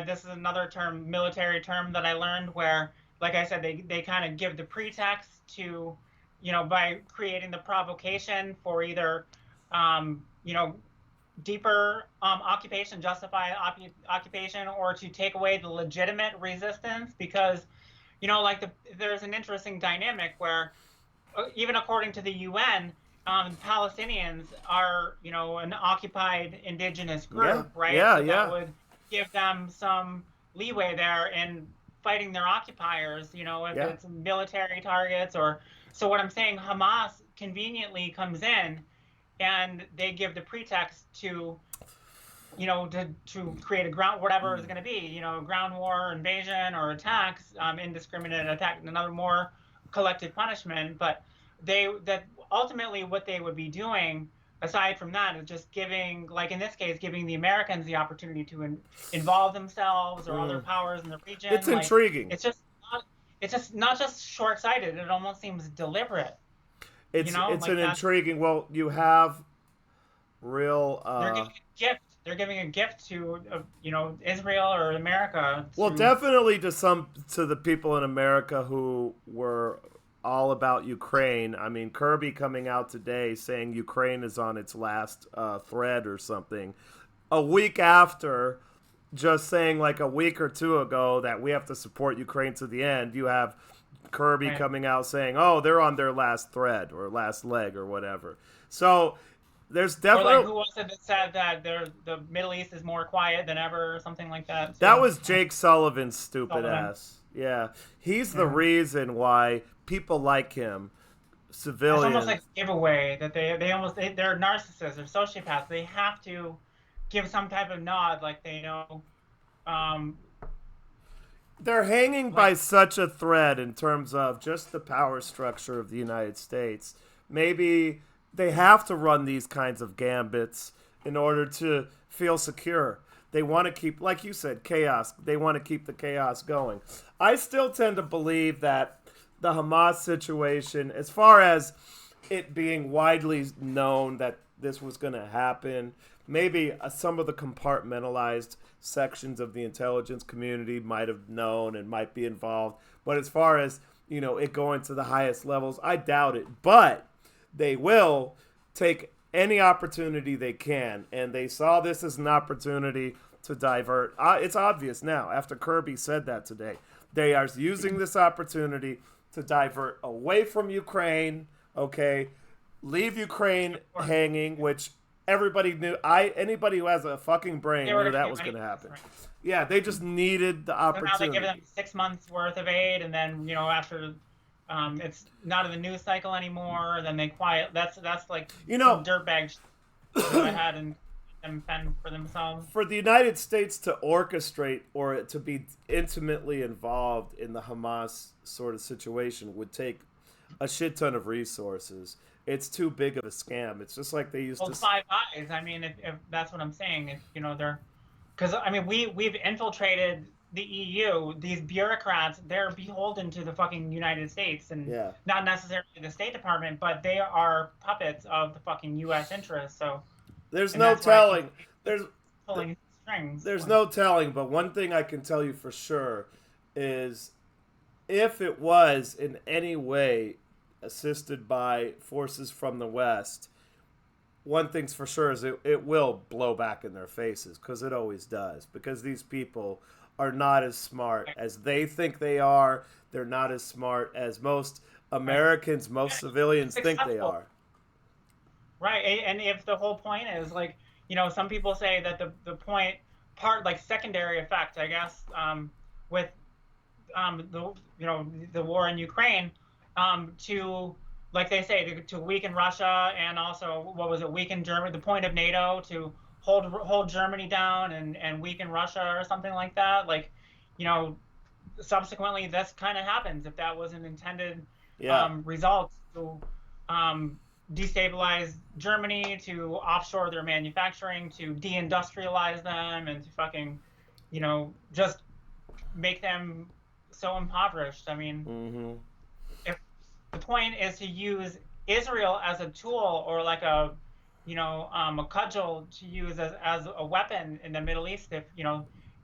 this is another term, military term that I learned, where, like I said, they kind of give the pretext to, by creating the provocation for either, deeper occupation, justify occupation, or to take away the legitimate resistance, because, there's an interesting dynamic where, even according to the UN, Palestinians are, an occupied indigenous group, right? That would give them some leeway there in fighting their occupiers, if it's military targets or. So what I'm saying, Hamas conveniently comes in, and they give the pretext to, to create a ground, whatever is going to be, ground war, invasion, or attacks, indiscriminate attack, another more collective punishment. But that ultimately what they would be doing, aside from that, is just giving, like in this case, giving the Americans the opportunity to involve themselves or other powers in the region. It's intriguing. It's just not just short-sighted. It almost seems deliberate. It's an intriguing. Well, you have real. They're giving a gift to Israel or America. Well, definitely to the people in America who were all about Ukraine. I mean, Kirby coming out today saying Ukraine is on its last thread or something, a week after just saying like a week or two ago that we have to support Ukraine to the end. You have Kirby coming out saying, oh, they're on their last thread or last leg or whatever. So there's definitely. Or like, who was it that said that the Middle East is more quiet than ever or something like that? So, that was Jake Sullivan's stupid ass. Yeah. He's the reason why people like him it's almost like civilians. a giveaway that they're narcissists or sociopaths. They have to give some type of nod, like they know, um, They're hanging like by such a thread in terms of just the power structure of the United States. Maybe they have to run these kinds of gambits in order to feel secure. They want to keep, like you said, chaos. They want to keep the chaos going. I still tend to believe that the Hamas situation, as far as it being widely known that this was going to happen, maybe some of the compartmentalized sections of the intelligence community might have known and might be involved. But as far as, it going to the highest levels, I doubt it. But they will take any opportunity they can. And they saw this as an opportunity to divert. It's obvious now, after Kirby said that today. They are using this opportunity to divert away from Ukraine, okay? Leave Ukraine hanging, which everybody knew. Anybody who has a fucking brain they were knew going to that be was going ready to for this, happen. right? Yeah, they just needed the So now they give opportunity. them 6 months worth of aid, and then after it's not in the news cycle anymore. Then they quiet. That's like You some know, dirtbags go ahead and them fend for themselves. for the United States to orchestrate or to be intimately involved in the Hamas sort of situation would take a shit ton of resources. It's too big of a scam. It's just like they used Well, to. Five Eyes. I mean, if that's what I'm saying, if they're because I mean we've infiltrated the EU. These bureaucrats, they're beholden to the fucking United States and Yeah. not necessarily the State Department, but they are puppets of the fucking U.S. interests. So, There's and no that's where I think telling. There's pulling strings. there's no telling, but one thing I can tell you for sure is if it was in any way assisted by forces from the West, one thing's for sure is it will blow back in their faces because it always does. Because these people are not as smart as they think they are. They're not as smart as most Americans, most civilians think they Successful. are. Right. And if the whole point is like, some people say that the point part like secondary effect, I guess, with the war in Ukraine, to like they say to weaken Russia and also what was it, weaken Germany, the point of NATO to hold Germany down and weaken Russia or something like that. Like, you know, subsequently this kind of happens if that was an intended Yeah. result to destabilize Germany, to offshore their manufacturing, to deindustrialize them, and to fucking, just make them so impoverished. I mean, Mm-hmm. if the point is to use Israel as a tool or like a, a cudgel to use as a weapon in the Middle East, if,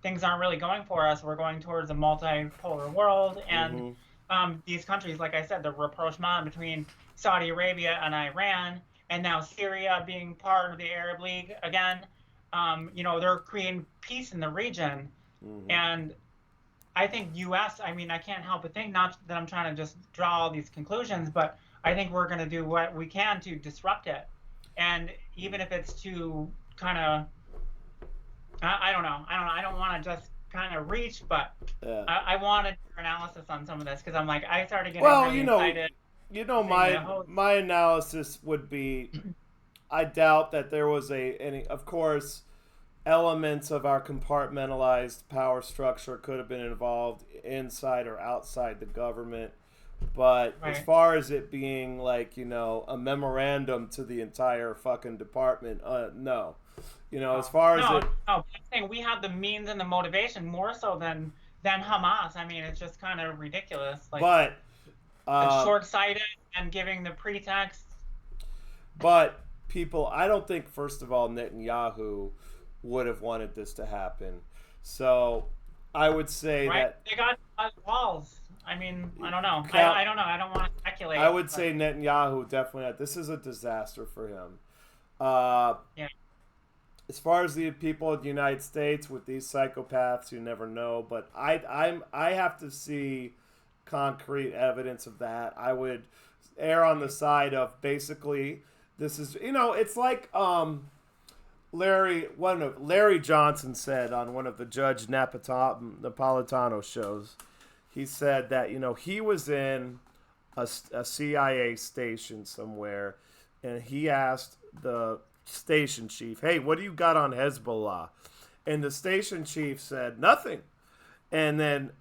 things aren't really going for us, we're going towards a multipolar world. And Mm-hmm. these countries, like I said, the rapprochement between Saudi Arabia and Iran, and now Syria being part of the Arab League again, they're creating peace in the region. Mm-hmm. And I think U.S. I mean, I can't help but think, not that I'm trying to just draw all these conclusions, but I think we're going to do what we can to disrupt it, and even if it's to kind of, I don't know, I don't want to just kind of reach, but Yeah. I wanted your analysis on some of this because I'm like, I started getting Well, really excited. Seeing my that whole, my analysis would be, I doubt that there was any. Of course, elements of our compartmentalized power structure could have been involved inside or outside the government. But as right. far as it being like, a memorandum to the entire fucking department, no. As far as No, it. no. I'm saying we have the means and the motivation more so than Hamas. I mean, it's just kind of ridiculous. Like, But, it's uh, short-sighted and giving the pretext. but people, I don't think, first of all, Netanyahu would have wanted this to happen. So I would say Right? that. They got walls. I mean, I don't know. Cal- I don't know. I don't want to speculate. I would but, say Netanyahu definitely. This is a disaster for him. Uh, yeah. as far as the people of the United States with these psychopaths, you never know. But I have to see concrete evidence of that. I would err on the side of basically this is it's like Larry Johnson said on one of the Judge Napolitano shows. He said that he was in a CIA station somewhere, and he asked the station chief, "Hey, what do you got on Hezbollah?" And the station chief said nothing. And then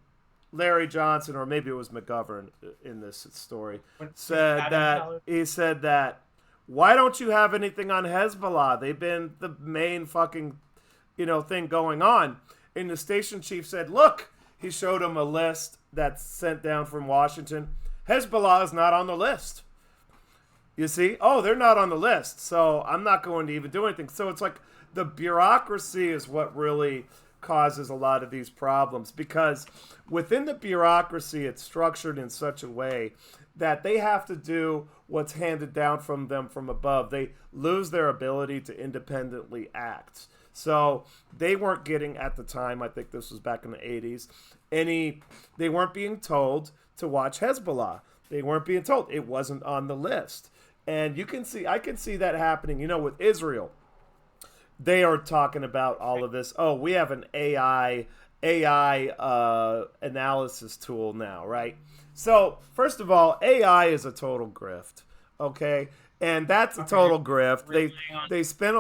Larry Johnson, or maybe it was McGovern in this story, said that why don't you have anything on Hezbollah? They've been the main fucking thing going on. And the station chief said, look, he showed him a list that's sent down from Washington. Hezbollah is not on the list. You see? Oh, they're not on the list, so I'm not going to even do anything. So it's like the bureaucracy is what really causes a lot of these problems, because within the bureaucracy it's structured in such a way that they have to do what's handed down from them from above. They lose their ability to independently act. So they weren't getting, at the time, I think this was back in the 80s, they weren't being told to watch Hezbollah. They weren't being told. It wasn't on the list. And I can see that happening, with Israel. They are talking about all of this. Oh, we have an AI analysis tool now, right? So, first of all, AI is a total grift, okay? And that's a total grift. They spent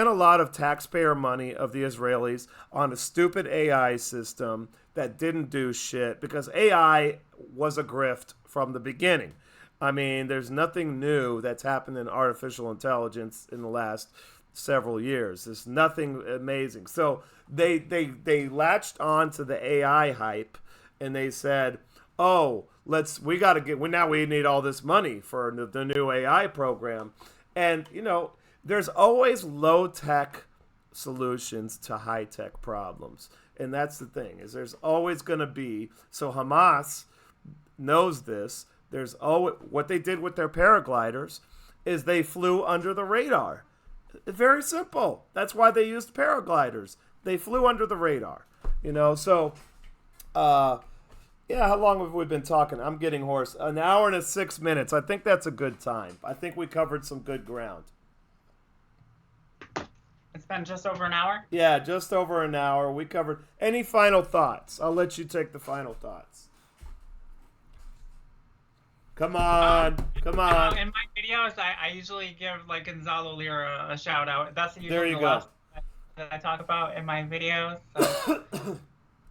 a lot of taxpayer money of the Israelis on a stupid AI system that didn't do shit, because AI was a grift from the beginning. I mean, there's nothing new that's happened in artificial intelligence in the last several years. There's nothing amazing. So they latched on to the AI hype, and they said, oh, we need all this money for the new AI program. And there's always low tech solutions to high tech problems. And that's the thing, is there's always going to be, so Hamas knows this. There's always, what they did with their paragliders is they flew under the radar. Very simple. That's why they used paragliders. They flew under the radar. So how long have we been talking? I'm getting hoarse. An hour and 6 minutes. I think that's a good time. I think we covered some good ground. It's been just over an hour? Yeah, just over an hour. We covered. Any final thoughts? I'll let you take the final thoughts. Come on. In my videos, I usually give Gonzalo Lira a shout out. That's usually the last that I talk about in my videos. So.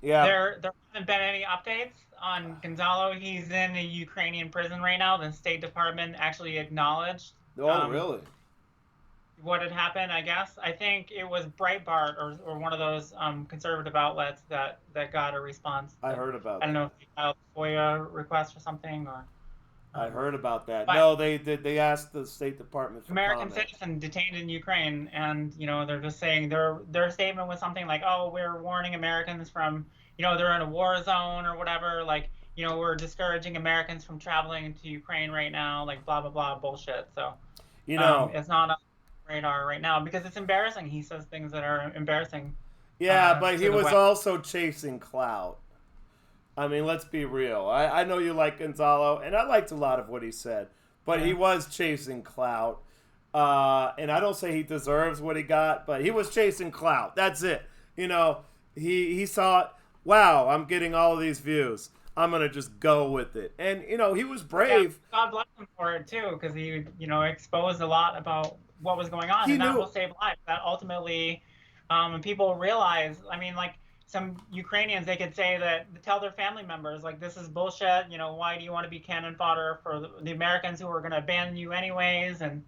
Yeah. There haven't been any updates on Gonzalo. He's in a Ukrainian prison right now. The State Department actually acknowledged. Oh, really? What had happened, I guess. I think it was Breitbart or one of those conservative outlets that got a response. I heard about that. I don't know if they filed a FOIA request or something, or. I heard about that. No, they did. They asked the State Department for American comment. citizen detained in Ukraine, and they're just saying their statement was something like, "Oh, we're warning Americans from, they're in a war zone or whatever. We're discouraging Americans from traveling into Ukraine right now. Blah blah blah bullshit." So, it's not on the radar right now because it's embarrassing. He says things that are embarrassing. Yeah, but he was also chasing clout. I mean, let's be real. I know you like Gonzalo, and I liked a lot of what he said, but he was chasing clout. And I don't say he deserves what he got, but he was chasing clout. That's it. He saw, wow, I'm getting all of these views. I'm going to just go with it. And, he was brave. Yeah, God bless him for it, too, because he, exposed a lot about what was going on. That will save lives. That ultimately, when people realize, some Ukrainians, they could say tell their family members, this is bullshit. Why do you want to be cannon fodder for the Americans who are going to abandon you anyways? And,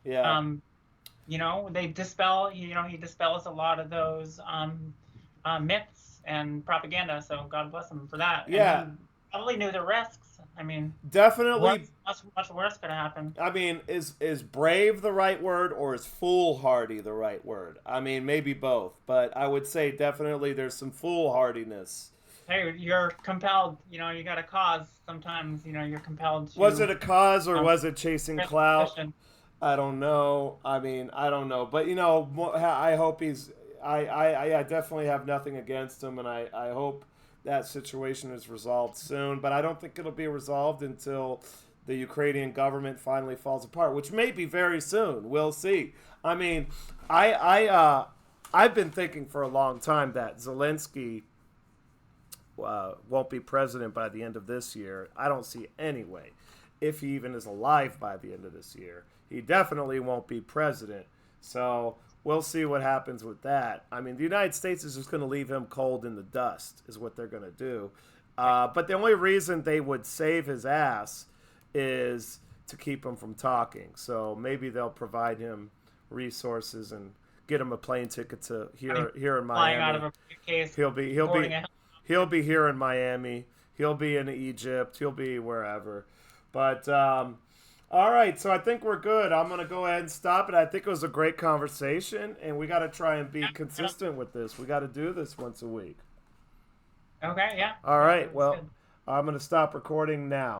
they dispel, he dispels a lot of those myths and propaganda. So God bless him for that. Yeah. And he probably knew the risks. Definitely. Much worse could have happened. Is brave the right word, or is foolhardy the right word? Maybe both, but I would say definitely there's some foolhardiness. Hey, you're compelled. You got a cause. Sometimes, you're compelled to. Was it a cause, or was it chasing clout? I don't know. I don't know. But, I hope I definitely have nothing against him, and I hope that situation is resolved soon, but I don't think it'll be resolved until the Ukrainian government finally falls apart, which may be very soon. We'll see. I've been thinking for a long time that Zelensky won't be president by the end of this year. I don't see any way. If he even is alive by the end of this year, he definitely won't be president. So we'll see what happens with that. I mean, the United States is just going to leave him cold in the dust, is what they're going to do. But the only reason they would save his ass is to keep him from talking. So maybe they'll provide him resources and get him a plane ticket to here in Flying out Miami. of a briefcase, He'll be he'll boarding be a he'll be here in Miami. He'll be in Egypt. He'll be wherever. But all right, so I think we're good. I'm gonna go ahead and stop it. I think it was a great conversation, and we got to try and be consistent with this. We got to do this once a week. Okay, yeah. All right. That's Well, good. I'm gonna stop recording now.